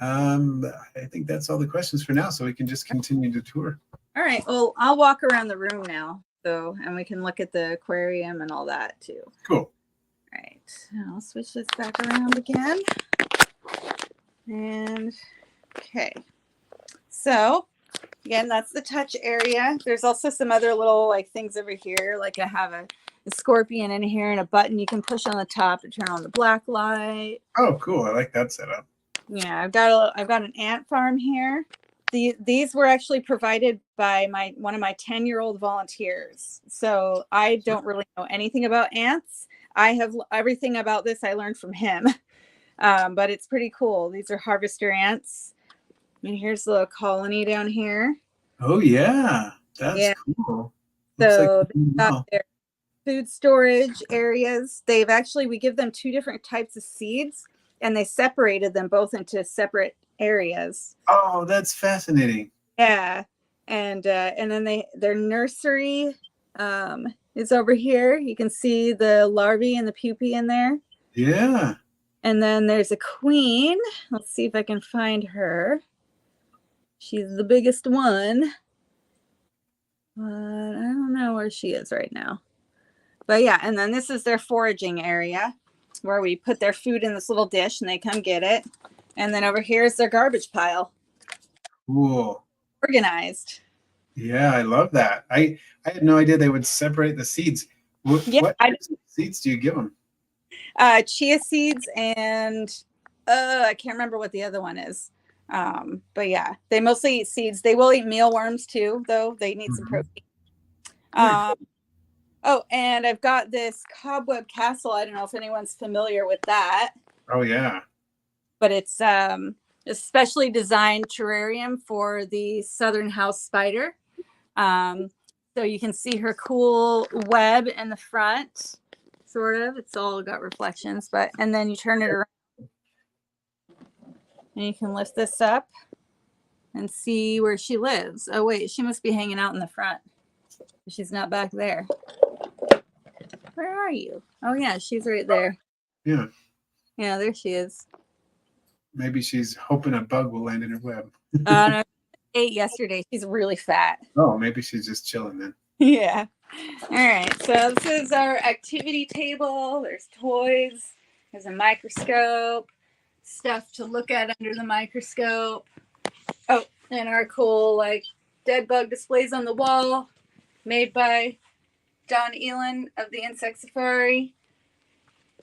Speaker 1: I think that's all the questions for now, so we can just continue the tour.
Speaker 2: All right. Well, I'll walk around the room now, and we can look at the aquarium and all that too.
Speaker 1: Cool.
Speaker 2: All right, I'll switch this back around again. And okay, so again, that's the touch area. There's also some other little things over here. Like I have a scorpion in here and a button you can push on the top to turn on the black light.
Speaker 1: Oh, cool. I like that setup.
Speaker 2: Yeah, I've got an ant farm here. These were actually provided by one of my 10-year-old volunteers. So I don't really know anything about ants. I have everything about this I learned from him, but it's pretty cool. These are harvester ants, and here's the colony down here.
Speaker 1: Oh yeah, that's cool.
Speaker 2: So they've got their food storage areas. We give them 2 different types of seeds, and they separated them both into separate areas.
Speaker 1: Oh, that's fascinating.
Speaker 2: Yeah, and then their nursery is over here. You can see the larvae and the pupae in there.
Speaker 1: Yeah.
Speaker 2: And then there's a queen. Let's see if I can find her. She's the biggest one. But I don't know where she is right now. But yeah, and then this is their foraging area where we put their food in this little dish and they come get it. And then over here is their garbage pile.
Speaker 1: Cool.
Speaker 2: Organized.
Speaker 1: Yeah, I love that. I had no idea they would separate the seeds. What seeds do you give them?
Speaker 2: Chia seeds and I can't remember what the other one is. But yeah, they mostly eat seeds. They will eat mealworms too, though. They need some protein. Oh, and I've got this cobweb castle. I don't know if anyone's familiar with that.
Speaker 1: Oh yeah.
Speaker 2: But it's a specially designed terrarium for the southern house spider. So you can see her cool web in the front, sort of. It's all got reflections, and then you turn it around and you can lift this up and see where she lives. Oh wait, she must be hanging out in the front. She's not back there. Where are you? Oh yeah, she's right there.
Speaker 1: Yeah.
Speaker 2: Yeah, there she is.
Speaker 1: Maybe she's hoping a bug will land in her web.
Speaker 2: No, ate yesterday. She's really fat.
Speaker 1: Oh, maybe she's just chilling then.
Speaker 2: Yeah. All right. So this is our activity table. There's toys. There's a microscope. Stuff to look at under the microscope. Oh, and our cool dead bug displays on the wall, made by Don Elin of the Insect Safari.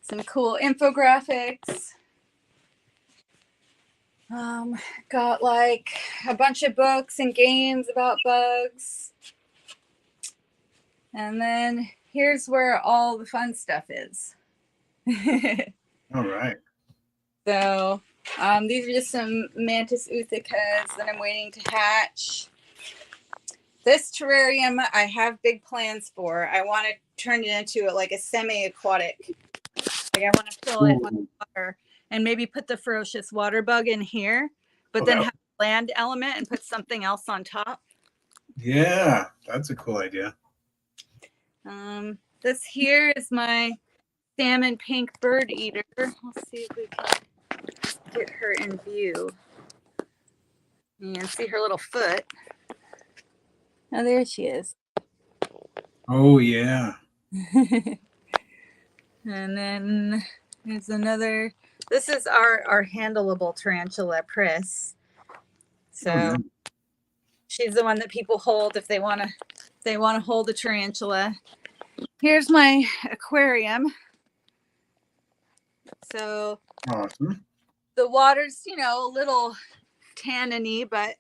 Speaker 2: Some cool infographics. Got a bunch of books and games about bugs. And then here's where all the fun stuff is.
Speaker 1: All right.
Speaker 2: So these are just some Mantis uthicas that I'm waiting to hatch. This terrarium I have big plans for. I want to turn it into a semi-aquatic. I want to fill it with water and maybe put the ferocious water bug in here, but then have a land element and put something else on top.
Speaker 1: Yeah, that's a cool idea.
Speaker 2: This here is my salmon pink bird eater. Let's see if we can get her in view. You can see her little foot. Oh, there she is.
Speaker 1: Oh, yeah.
Speaker 2: And then there's another. This is our handleable tarantula, Pris. So she's the one that people hold if they want to hold a tarantula. Here's my aquarium. So
Speaker 1: awesome.
Speaker 2: The water's, a little tanniny, but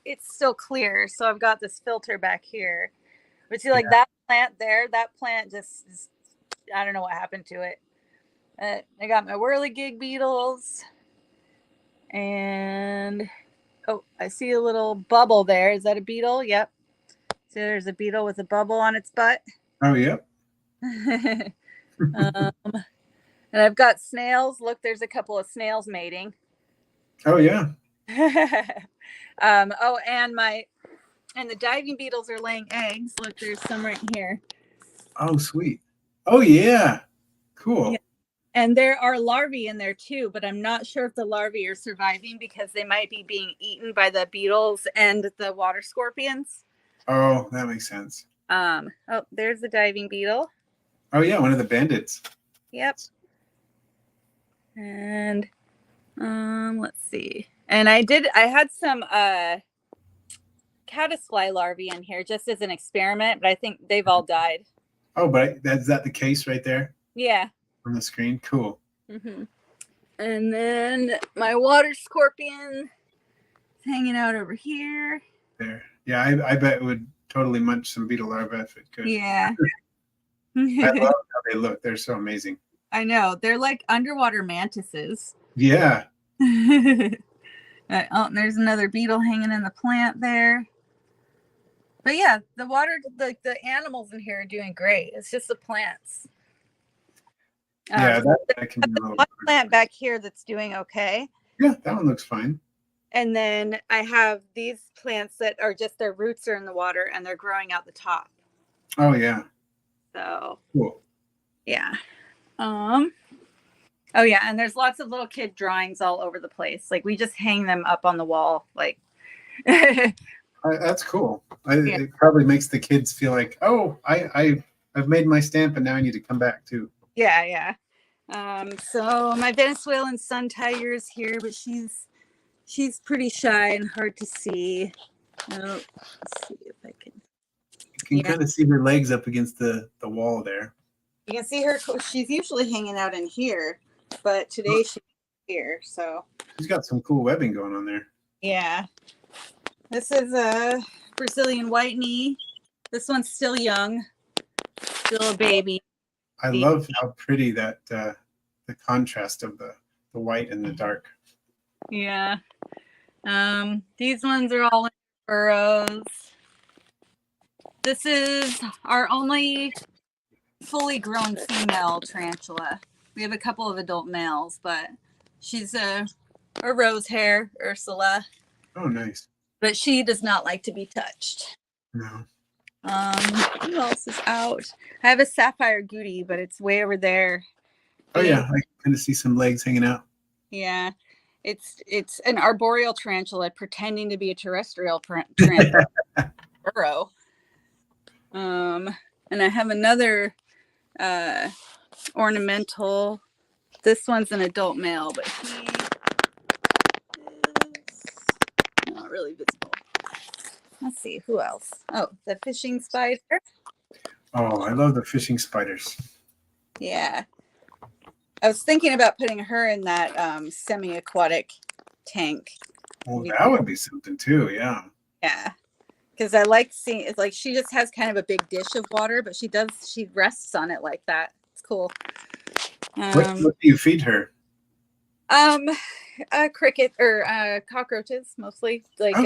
Speaker 2: it's still clear. So I've got this filter back here. But see, that plant there, that plant just, I don't know what happened to it. I got my whirligig beetles. And, I see a little bubble there. Is that a beetle? Yep. So there's a beetle with a bubble on its butt.
Speaker 1: Oh, yep.
Speaker 2: And I've got snails. Look, there's a couple of snails mating.
Speaker 1: Oh, yeah.
Speaker 2: And the diving beetles are laying eggs. Look, there's some right here.
Speaker 1: Oh, sweet. Oh, yeah. Cool.
Speaker 2: Yeah. And there are larvae in there too, but I'm not sure if the larvae are surviving because they might be being eaten by the beetles and the water scorpions.
Speaker 1: Oh, that makes sense.
Speaker 2: There's the diving beetle.
Speaker 1: Oh, yeah, one of the bandits.
Speaker 2: Yep. And let's see. And I had some caddisfly larvae in here just as an experiment, but I think they've all died.
Speaker 1: Oh, but is that the case right there?
Speaker 2: Yeah.
Speaker 1: On the screen? Cool.
Speaker 2: Mm-hmm. And then my water scorpion is hanging out over here.
Speaker 1: There. Yeah, I bet it would totally munch some beetle larvae if it could.
Speaker 2: Yeah.
Speaker 1: I love how they look. They're so amazing.
Speaker 2: I know. They're like underwater mantises.
Speaker 1: Yeah.
Speaker 2: And there's another beetle hanging in the plant there. But yeah, the the animals in here are doing great. It's just the plants.
Speaker 1: Yeah, that can be a little
Speaker 2: one plant back here that's doing okay.
Speaker 1: Yeah, that one looks fine.
Speaker 2: And then I have these plants that are just their roots are in the water and they're growing out the top.
Speaker 1: Oh yeah.
Speaker 2: So
Speaker 1: cool.
Speaker 2: Yeah. Oh yeah, and there's lots of little kid drawings all over the place. Like we just hang them up on the wall. Like
Speaker 1: that's cool. It probably makes the kids feel like, oh, I've made my stamp and now I need to come back too.
Speaker 2: Yeah. So my Venezuelan sun tiger is here, but she's pretty shy and hard to see. Let's see if I can.
Speaker 1: You can kind of see her legs up against the wall there.
Speaker 2: You can see her. She's usually hanging out in here, but today here. So
Speaker 1: She's got some cool webbing going on there.
Speaker 2: yeah, this is a Brazilian white knee. This one's still young, still a baby.
Speaker 1: I love how pretty that the contrast of the white and the dark.
Speaker 2: Yeah. These ones are all in burrows. This is our only fully grown female tarantula. We have a couple of adult males, but she's a rose hair, Ursula.
Speaker 1: Oh, nice.
Speaker 2: But she does not like to be touched.
Speaker 1: No.
Speaker 2: Who else is out? I have a sapphire goody, but it's way over there.
Speaker 1: Oh yeah, I kind of see some legs hanging out.
Speaker 2: Yeah, it's an arboreal tarantula pretending to be a terrestrial tarantula burrow. And I have another ornamental. This one's an adult male, but he is not really visible. Let's see, who else? Oh, the fishing spider.
Speaker 1: Oh, I love the fishing spiders.
Speaker 2: Yeah. I was thinking about putting her in that semi-aquatic tank.
Speaker 1: Well, that would be something too, yeah.
Speaker 2: Yeah. Because I like seeing it's like she just has kind of a big dish of water, but she rests on it like that. It's cool.
Speaker 1: What do you feed her?
Speaker 2: Cricket or cockroaches mostly. Like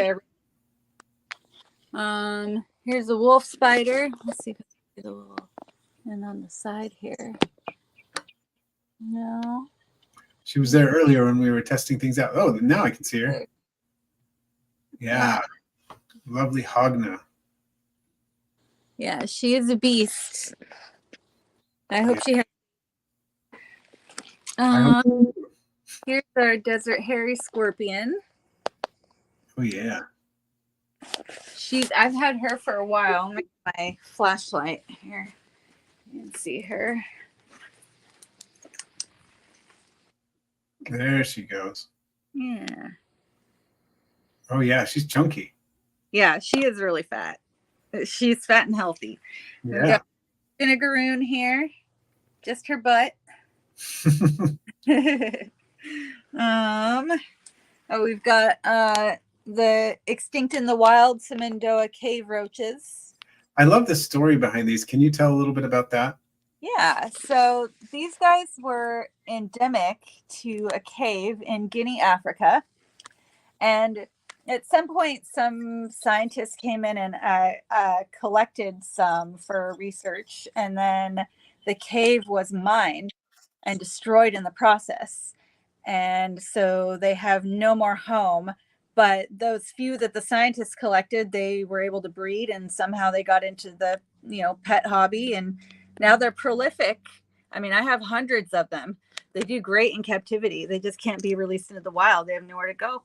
Speaker 2: here's a wolf spider. Let's see if I can get a little in on the side here. No.
Speaker 1: She was there earlier when we were testing things out. Oh, now I can see her. Yeah. Lovely Hogna.
Speaker 2: Yeah, she is a beast. I hope she has. Here's our desert hairy scorpion.
Speaker 1: Oh yeah.
Speaker 2: I've had her for a while. I'll make my flashlight here. You can see her.
Speaker 1: There she goes.
Speaker 2: Yeah.
Speaker 1: Oh yeah, she's chunky.
Speaker 2: Yeah, she is really fat. She's fat and healthy.
Speaker 1: Yeah.
Speaker 2: We've got vinegaroon here. Just her butt. We've got the extinct in the wild Samandoa cave roaches.
Speaker 1: I love the story behind these. Can you tell a little bit about that?
Speaker 2: Yeah, so these guys were endemic to a cave in Guinea, Africa. And at some point, some scientists came in and collected some for research. And then the cave was mined and destroyed in the process. And so they have no more home. But those few that the scientists collected, they were able to breed, and somehow they got into the, pet hobby, and now they're prolific. I mean, I have hundreds of them. They do great in captivity. They just can't be released into the wild. They have nowhere to go.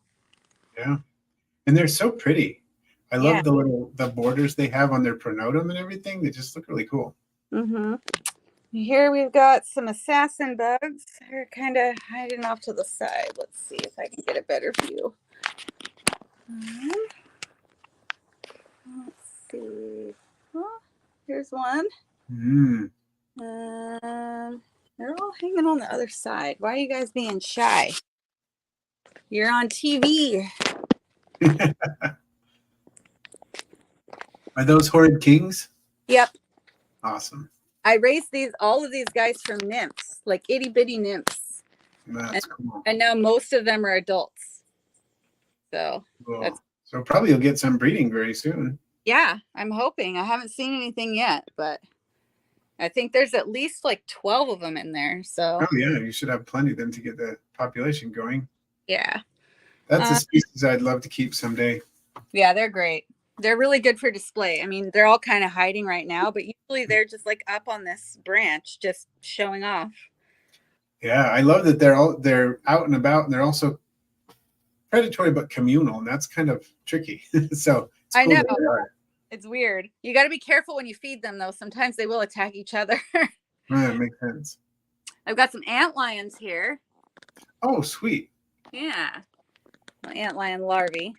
Speaker 1: Yeah. And they're so pretty. I love the borders they have on their pronotum and everything. They just look really cool.
Speaker 2: Mm-hmm. Here we've got some assassin bugs. They're kind of hiding off to the side. Let's see if I can get a better view. Let's see. Oh, here's one. They're all hanging on the other side. Why are you guys being shy? You're on TV.
Speaker 1: Are those horrid kings?
Speaker 2: Yep.
Speaker 1: Awesome.
Speaker 2: I raised all of these guys from nymphs, like itty bitty nymphs.
Speaker 1: That's cool.
Speaker 2: And now most of them are adults. So
Speaker 1: cool. So probably you'll get some breeding very soon.
Speaker 2: Yeah, I'm hoping. I haven't seen anything yet, but I think there's at least like 12 of them in there. So
Speaker 1: oh yeah, you should have plenty of them to get the population going.
Speaker 2: Yeah.
Speaker 1: That's a species I'd love to keep someday.
Speaker 2: Yeah, they're great. They're really good for display. I mean, they're all kind of hiding right now, but usually they're just like up on this branch, just showing off.
Speaker 1: Yeah, I love that they're out and about, and they're also predatory but communal, and that's kind of tricky. So it's cool. I know
Speaker 2: it's weird. You got to be careful when you feed them, though. Sometimes they will attack each other.
Speaker 1: That makes sense.
Speaker 2: I've got some antlions here.
Speaker 1: Oh, sweet.
Speaker 2: Yeah, antlion larvae.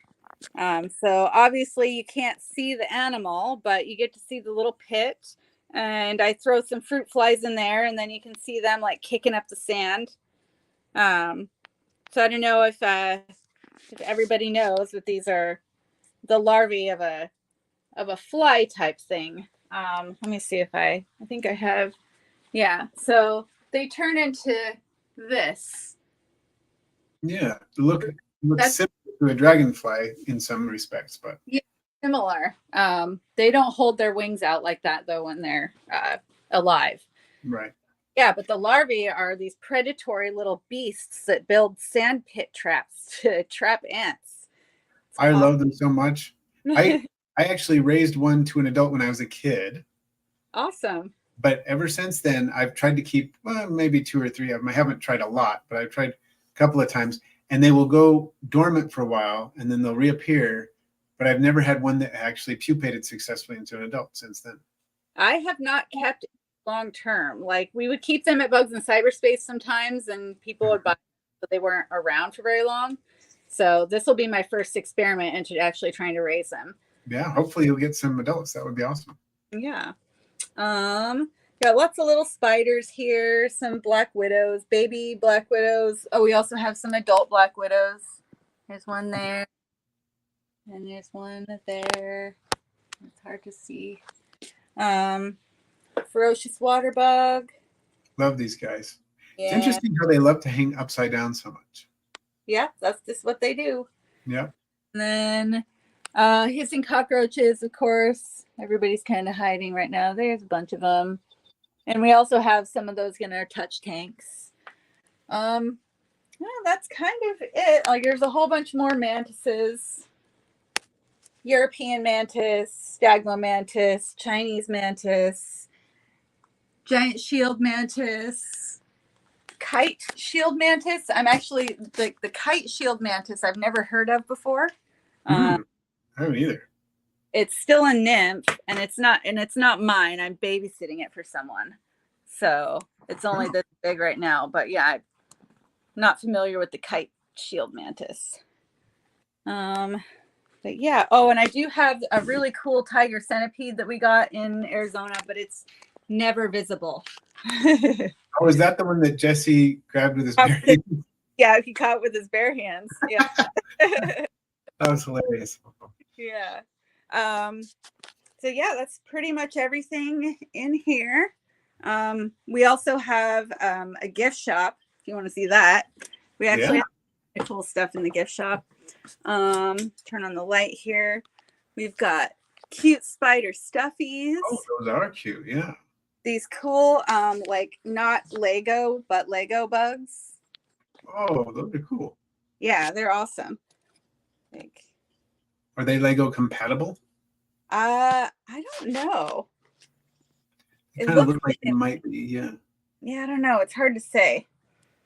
Speaker 2: So obviously you can't see the animal, but you get to see the little pit, and I throw some fruit flies in there, and then you can see them like kicking up the sand. So I don't know if everybody knows, but these are the larvae of a fly type thing. Let me see if I think I have. Yeah. So they turn into this.
Speaker 1: Yeah, looks
Speaker 2: That's
Speaker 1: similar to a dragonfly in some respects, but
Speaker 2: yeah, similar. They don't hold their wings out like that though when they're alive.
Speaker 1: right.
Speaker 2: Yeah, but the larvae are these predatory little beasts that build sand pit traps to trap ants. It's
Speaker 1: I
Speaker 2: awesome.
Speaker 1: love them so much. I I actually raised one to an adult when I was a kid,
Speaker 2: Awesome.
Speaker 1: but ever since then I've tried to keep maybe 2 or 3 of them. I haven't tried a lot, but I've tried a couple of times, and they will go dormant for a while and then they'll reappear. But I've never had one that actually pupated successfully into an adult since then.
Speaker 2: I have not kept long term. Like we would keep them at Bugs in Cyberspace sometimes, and people would buy them, but they weren't around for very long. So this will be my first experiment into actually trying to raise them.
Speaker 1: Yeah, hopefully you'll get some adults. That would be awesome.
Speaker 2: Yeah. Got lots of little spiders here, some black widows, baby black widows. Oh, we also have some adult black widows. There's one there. And there's one there. It's hard to see. Ferocious water bug.
Speaker 1: Love these guys.
Speaker 2: Yeah.
Speaker 1: It's interesting how they love to hang upside down so much.
Speaker 2: Yeah, that's just what they do.
Speaker 1: Yeah.
Speaker 2: And then hissing cockroaches, of course. Everybody's kind of hiding right now. There's a bunch of them. And we also have some of those in our touch tanks. Well, that's kind of it. Like there's a whole bunch more mantises. European mantis, stagmo mantis, Chinese mantis, giant shield mantis, kite shield mantis. I'm actually the kite shield mantis I've never heard of before.
Speaker 1: I haven't either.
Speaker 2: It's still a nymph, and it's not mine. I'm babysitting it for someone, so it's only this big right now. But yeah, I'm not familiar with the kite shield mantis. But yeah. Oh, and I do have a really cool tiger centipede that we got in Arizona, but it's never visible.
Speaker 1: Oh, is that the one that Jesse grabbed with his bare hands?
Speaker 2: Yeah, he caught with his bare hands. Yeah.
Speaker 1: That was hilarious.
Speaker 2: Yeah. So yeah, that's pretty much everything in here. We also have a gift shop if you want to see that. We actually have cool stuff in the gift shop. Turn on the light here. We've got cute spider stuffies.
Speaker 1: Oh, those are cute. Yeah.
Speaker 2: These cool, like not Lego, but Lego bugs.
Speaker 1: Oh, those are cool.
Speaker 2: Yeah, they're awesome. Like,
Speaker 1: are they Lego compatible?
Speaker 2: I don't know.
Speaker 1: It kind of looks like it might be, yeah.
Speaker 2: Yeah, I don't know. It's hard to say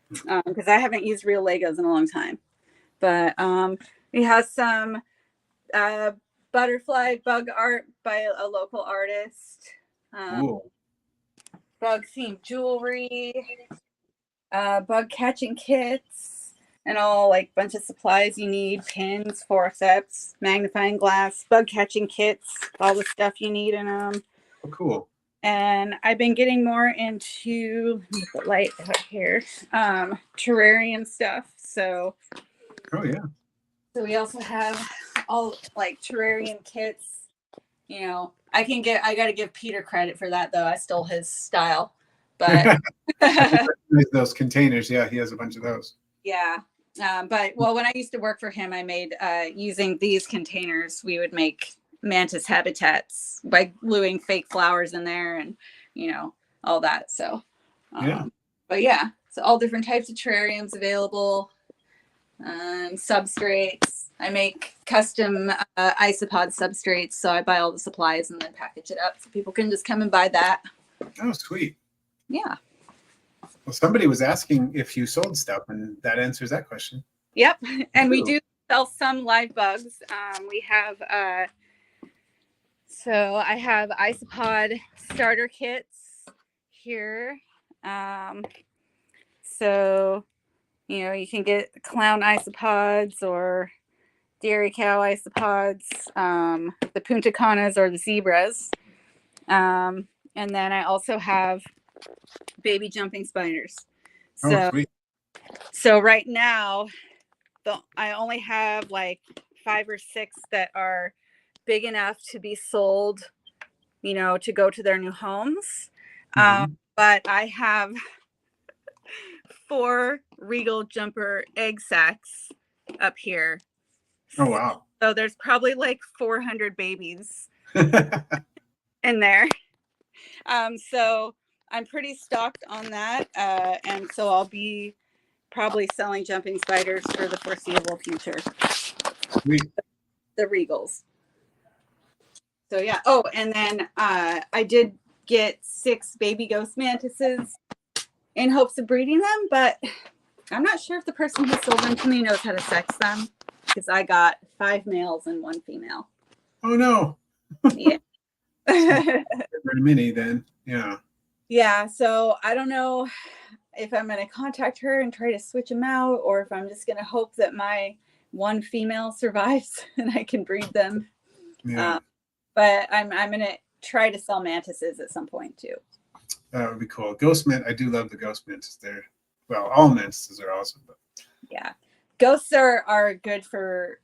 Speaker 2: because I haven't used real Legos in a long time. But we have some butterfly bug art by a local artist. Bug themed jewelry, bug catching kits, and all like bunch of supplies you need: pins, forceps, magnifying glass, bug catching kits, all the stuff you need in them.
Speaker 1: Oh, cool.
Speaker 2: And I've been getting more into the light out here, terrarium stuff. So,
Speaker 1: oh yeah.
Speaker 2: So we also have all like terrarium kits. You know, I got to give Peter credit for that though. I stole his style, but
Speaker 1: those containers. Yeah, he has a bunch of those.
Speaker 2: Yeah. But well, when I used to work for him, I made using these containers, we would make mantis habitats by gluing fake flowers in there and, you know, all that. So, but yeah, so all different types of terrariums available, substrates. I make custom isopod substrates. So I buy all the supplies and then package it up so people can just come and buy that.
Speaker 1: Oh, sweet.
Speaker 2: Yeah.
Speaker 1: Well, somebody was asking if you sold stuff, and that answers that question.
Speaker 2: Yep. And we do sell some live bugs. We have, so I have isopod starter kits here. So, you know, you can get clown isopods or dairy cow isopods, the punta canas or the zebras. And then I also have baby jumping spiders. So,
Speaker 1: sweet.
Speaker 2: So right now, I only have like 5 or 6 that are big enough to be sold, to go to their new homes.
Speaker 1: Mhm.
Speaker 2: But I have 4 regal jumper egg sacs up here.
Speaker 1: Oh, wow.
Speaker 2: So there's probably like 400 babies in there. So I'm pretty stocked on that. And so I'll be probably selling jumping spiders for the foreseeable future. The regals. So yeah. Oh, and then I did get 6 baby ghost mantises in hopes of breeding them, but I'm not sure if the person who sold them to me knows how to sex them, because I got 5 males and 1 female.
Speaker 1: Oh no.
Speaker 2: Yeah.
Speaker 1: Very many then. Yeah.
Speaker 2: Yeah. So I don't know if I'm going to contact her and try to switch them out, or if I'm just going to hope that my 1 female survives and I can breed them.
Speaker 1: Yeah.
Speaker 2: But I'm going to try to sell mantises at some point too.
Speaker 1: That would be cool. Ghost mint. I do love the ghost mantis. Well, all mantises are awesome. But
Speaker 2: yeah, ghosts are good for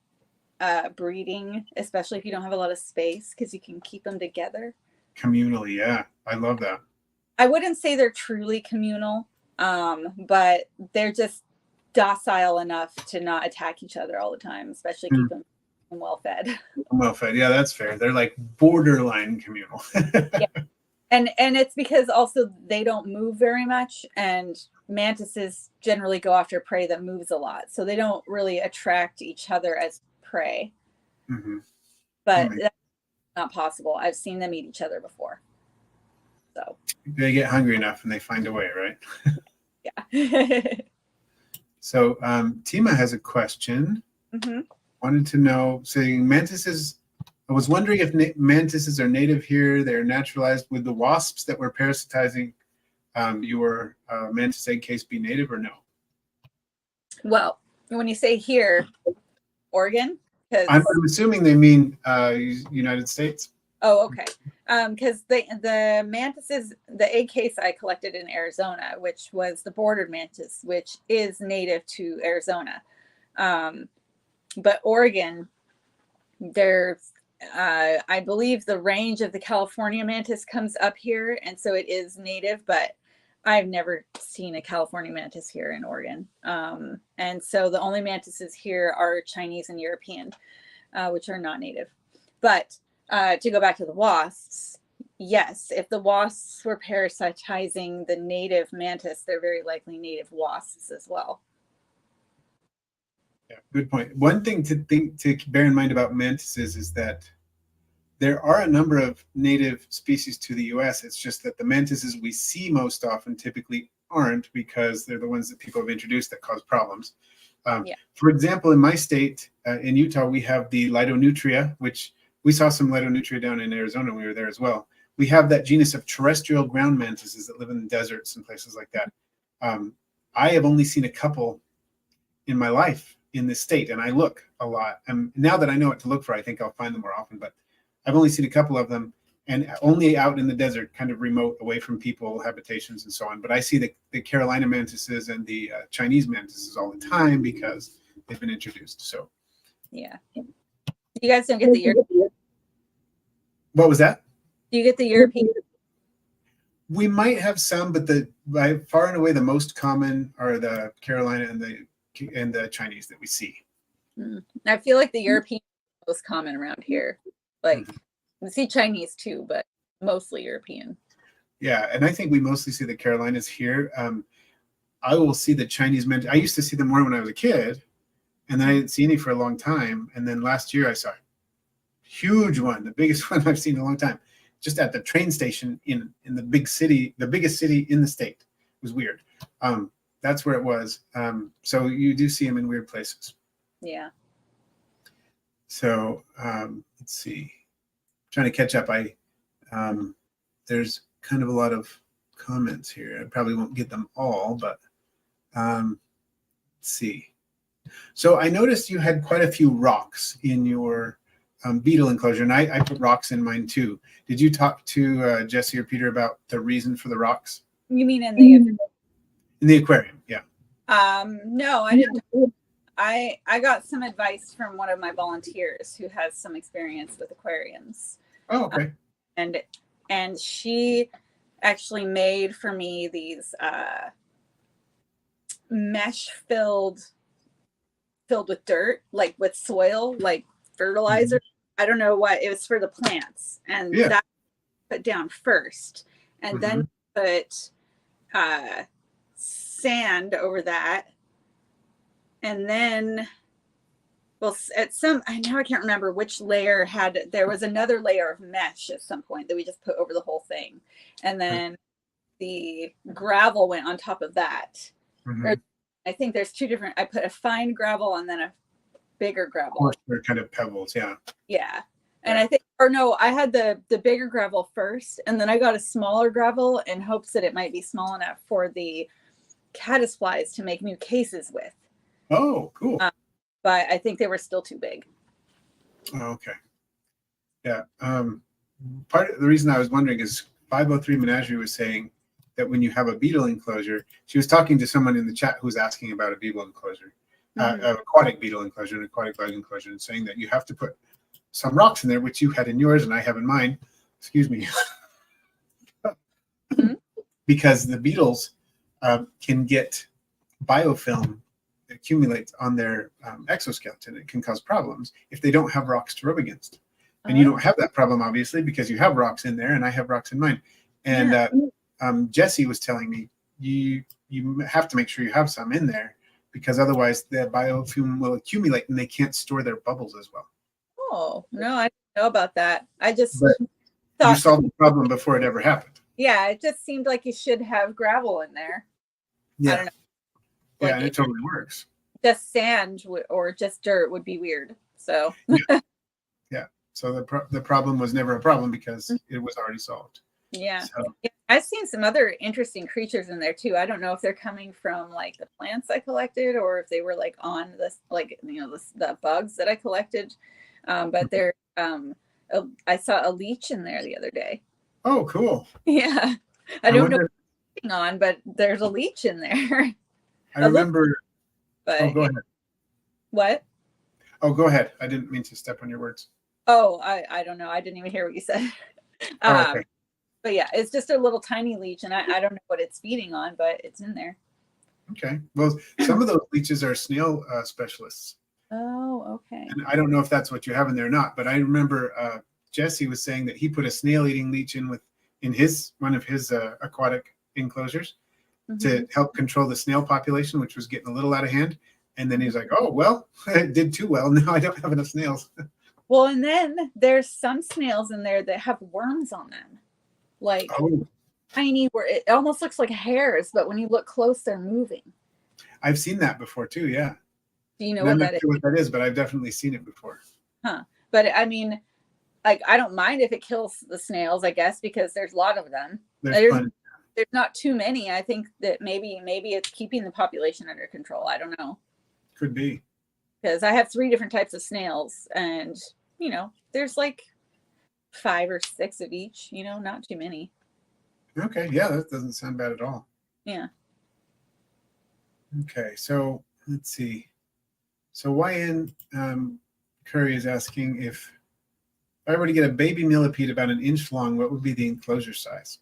Speaker 2: breeding, especially if you don't have a lot of space, because you can keep them together
Speaker 1: communally. Yeah, I love that.
Speaker 2: I wouldn't say they're truly communal, but they're just docile enough to not attack each other all the time, especially keep them well fed.
Speaker 1: Well fed. Yeah, that's fair. They're like borderline communal.
Speaker 2: Yeah. And it's because also they don't move very much, and mantises generally go after prey that moves a lot, so they don't really attract each other as prey.
Speaker 1: Mm-hmm.
Speaker 2: But that's not possible. I've seen them eat each other before. So
Speaker 1: they get hungry enough and they find a way, right?
Speaker 2: Yeah.
Speaker 1: So Tima has a question.
Speaker 2: Mm-hmm.
Speaker 1: Wanted to know, saying mantises. I was wondering if mantises are native here. They're naturalized. Would the wasps that were parasitizing your mantis egg case be native or no?
Speaker 2: Well, when you say here, Oregon, because
Speaker 1: I'm assuming they mean United States.
Speaker 2: Oh, okay. Because the mantises, the egg case I collected in Arizona, which was the bordered mantis, which is native to Arizona. But Oregon, there's I believe the range of the California mantis comes up here, and so it is native, but I've never seen a California mantis here in Oregon. And so the only mantises here are Chinese and European, which are not native. But to go back to the wasps, yes, if the wasps were parasitizing the native mantis, they're very likely native wasps as well.
Speaker 1: Yeah, good point. One thing to bear in mind about mantises is that there are a number of native species to the U.S. It's just that the mantises we see most often typically aren't, because they're the ones that people have introduced that cause problems. For example, in my state, in Utah, we have the Litonutria, which we saw some Litonutria down in Arizona when we were there as well. We have that genus of terrestrial ground mantises that live in the deserts and places like that. I have only seen a couple in my life in this state, and I look a lot. And now that I know what to look for, I think I'll find them more often. But I've only seen a couple of them, and only out in the desert, kind of remote, away from people, habitations, and so on. But I see the Carolina mantises and the Chinese mantises all the time because they've been introduced. So,
Speaker 2: yeah. You guys don't get the European.
Speaker 1: What was that?
Speaker 2: Do you get the European?
Speaker 1: We might have some, but by far and away the most common are the Carolina and the Chinese that we see.
Speaker 2: I feel like the European is most common around here. Like we see Chinese too, but mostly European.
Speaker 1: Yeah, and I think we mostly see the Carolinas here. I will see the Chinese mantis. I used to see them more when I was a kid, and then I didn't see any for a long time. And then last year I saw a huge one, the biggest one I've seen in a long time, just at the train station in the big city, the biggest city in the state. It was weird. That's where it was. So you do see them in weird places.
Speaker 2: Yeah.
Speaker 1: So let's see. I'm trying to catch up. There's kind of a lot of comments here. I probably won't get them all, but let's see. So I noticed you had quite a few rocks in your beetle enclosure, and I put rocks in mine too. Did you talk to Jesse or Peter about the reason for the rocks?
Speaker 2: You mean in the
Speaker 1: aquarium? Yeah.
Speaker 2: No, I didn't. I got some advice from one of my volunteers who has some experience with aquariums.
Speaker 1: Oh, okay.
Speaker 2: And she actually made for me these mesh filled with dirt, like with soil, like fertilizer.
Speaker 1: Mm-hmm.
Speaker 2: I don't know what it was for the plants, and
Speaker 1: Yeah.
Speaker 2: that put down first, and
Speaker 1: Mm-hmm.
Speaker 2: then put sand over that, and then at some I can't remember which layer there was another layer of mesh at some point that we just put over the whole thing, and then the gravel went on top of that.
Speaker 1: Mm-hmm.
Speaker 2: I think there's two different. I put a fine gravel and then a bigger gravel.
Speaker 1: They're kind of pebbles, yeah.
Speaker 2: Yeah. And I think, or no, I had the bigger gravel first, and then I got a smaller gravel in hopes that it might be small enough for the caddisflies to make new cases with.
Speaker 1: Oh, cool.
Speaker 2: But I think they were still too big.
Speaker 1: Oh, okay. Yeah. Part of the reason I was wondering is 503 Menagerie was saying that when you have a beetle enclosure, she was talking to someone in the chat who was asking about a beetle enclosure, aquatic beetle enclosure, an aquatic bug enclosure, and saying that you have to put some rocks in there, which you had in yours and I have in mine. Excuse me. Because the beetles can get biofilm accumulate on their exoskeleton. It can cause problems if they don't have rocks to rub against. And you don't have that problem, obviously, because you have rocks in there and I have rocks in mine. And Jesse was telling me you have to make sure you have some in there because otherwise the biofilm will accumulate and they can't store their bubbles as well.
Speaker 2: Oh, no, I didn't know about that. I just
Speaker 1: thought you solved the problem before it ever happened.
Speaker 2: Yeah, it just seemed like you should have gravel in there.
Speaker 1: Yeah.
Speaker 2: I don't know.
Speaker 1: Like, and it totally works.
Speaker 2: Just sand or just dirt would be weird. So
Speaker 1: yeah. So the problem was never a problem because it was already solved.
Speaker 2: Yeah. So. I've seen some other interesting creatures in there too. I don't know if they're coming from like the plants I collected or if they were like on this, like, the bugs that I collected. But they're, I saw a leech in there the other day.
Speaker 1: Oh, cool.
Speaker 2: Yeah. I don't know what it's on, but there's a leech in there.
Speaker 1: I remember.
Speaker 2: But,
Speaker 1: go ahead.
Speaker 2: What?
Speaker 1: Oh, go ahead. I didn't mean to step on your words.
Speaker 2: Oh, I don't know. I didn't even hear what you said.
Speaker 1: Okay.
Speaker 2: But yeah, it's just a little tiny leech, and I don't know what it's feeding on, but it's in there.
Speaker 1: Okay. Well, some of those leeches are snail specialists.
Speaker 2: Oh, okay.
Speaker 1: And I don't know if that's what you have in there or not, but I remember Jesse was saying that he put a snail-eating leech in one of his aquatic enclosures to help control the snail population, which was getting a little out of hand. And then he was like, "Oh, well, it did too well. Now I don't have enough snails."
Speaker 2: Well, and then there's some snails in there that have worms on them. Like tiny, where it almost looks like hairs, but when you look close, they're moving.
Speaker 1: I've seen that before too. Yeah.
Speaker 2: Do you know what that is?
Speaker 1: I'm not sure what that is, but I've definitely seen it before.
Speaker 2: Huh. But I mean, like, I don't mind if it kills the snails, I guess, because there's a lot of them. There's not too many. I think that maybe it's keeping the population under control. I don't know.
Speaker 1: Could be.
Speaker 2: Because I have 3 different types of snails, and there's like 5 or 6 of each, not too many.
Speaker 1: Okay. Yeah, that doesn't sound bad at all.
Speaker 2: Yeah.
Speaker 1: Okay. So let's see. So YN Curry is asking if I were to get a baby millipede about 1 inch long, what would be the enclosure size?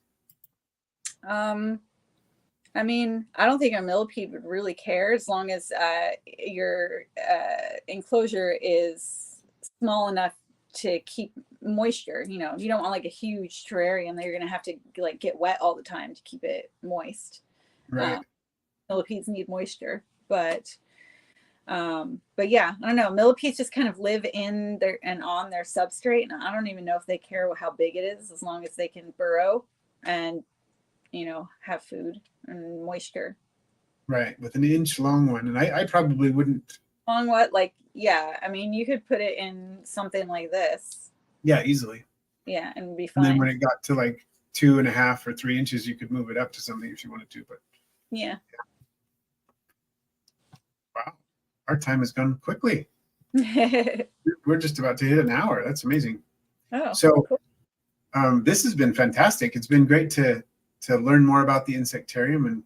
Speaker 2: I mean, I don't think a millipede would really care as long as your enclosure is small enough to keep moisture. You don't want like a huge terrarium that you're going to have to like get wet all the time to keep it moist.
Speaker 1: Right.
Speaker 2: Millipedes need moisture, but yeah, I don't know. Millipedes just kind of live in their and on their substrate, and I don't even know if they care how big it is, as long as they can burrow and have food and moisture.
Speaker 1: Right, with 1 inch long one, and I probably wouldn't.
Speaker 2: Long what? Like, yeah, I mean, you could put it in something like this.
Speaker 1: Yeah, easily.
Speaker 2: Yeah, and it'd be fine.
Speaker 1: And then when it got to like 2.5 or 3 inches, you could move it up to something if you wanted to. But
Speaker 2: yeah.
Speaker 1: Wow, our time has gone quickly. We're just about to hit an hour. That's amazing.
Speaker 2: Oh,
Speaker 1: so
Speaker 2: cool.
Speaker 1: This has been fantastic. It's been great to learn more about the Insectarium,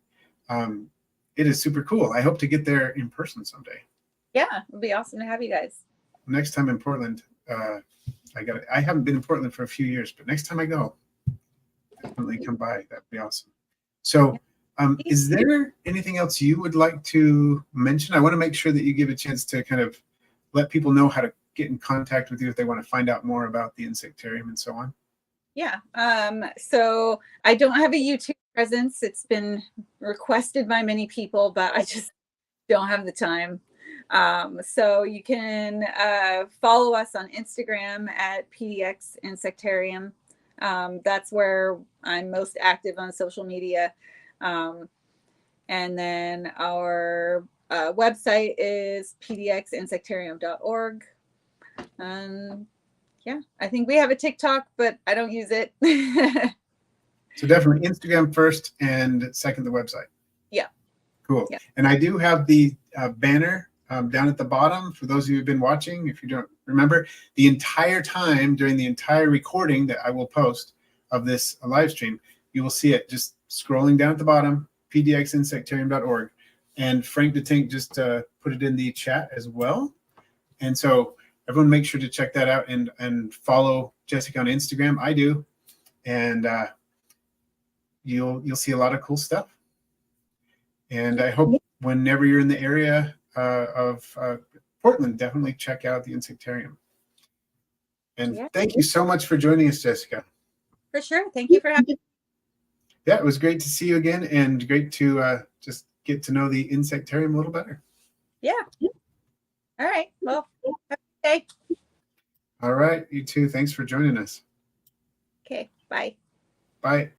Speaker 1: and it is super cool. I hope to get there in person someday.
Speaker 2: Yeah, it'd be awesome to have you guys.
Speaker 1: Next time in Portland, I haven't been in Portland for a few years, but next time I go, definitely come by. That'd be awesome. So is there anything else you would like to mention? I want to make sure that you give a chance to kind of let people know how to get in contact with you if they want to find out more about the Insectarium and so on.
Speaker 2: Yeah. So I don't have a YouTube presence. It's been requested by many people, but I just don't have the time. So you can follow us on Instagram at PDX Insectarium. That's where I'm most active on social media. And then our website is pdxinsectarium.org. Yeah, I think we have a TikTok, but I don't use it.
Speaker 1: So definitely Instagram first and second the website.
Speaker 2: Yeah.
Speaker 1: Cool.
Speaker 2: Yeah.
Speaker 1: And I do have the banner down at the bottom for those of you who've been watching. If you don't remember, the entire time during the entire recording that I will post of this live stream, you will see it just scrolling down at the bottom, pdxinsectarium.org. And Frank DeTink just put it in the chat as well. And so everyone make sure to check that out and follow Jessica on Instagram. I do. And you'll see a lot of cool stuff. And I hope whenever you're in the area of Portland, definitely check out the Insectarium. And thank you so much for joining us, Jessica.
Speaker 2: For sure. Thank you for having me.
Speaker 1: Yeah, it was great to see you again and great to just get to know the Insectarium a little better.
Speaker 2: Yeah. All right. Well, have a good day.
Speaker 1: All right. You too. Thanks for joining us.
Speaker 2: Okay. Bye.
Speaker 1: Bye.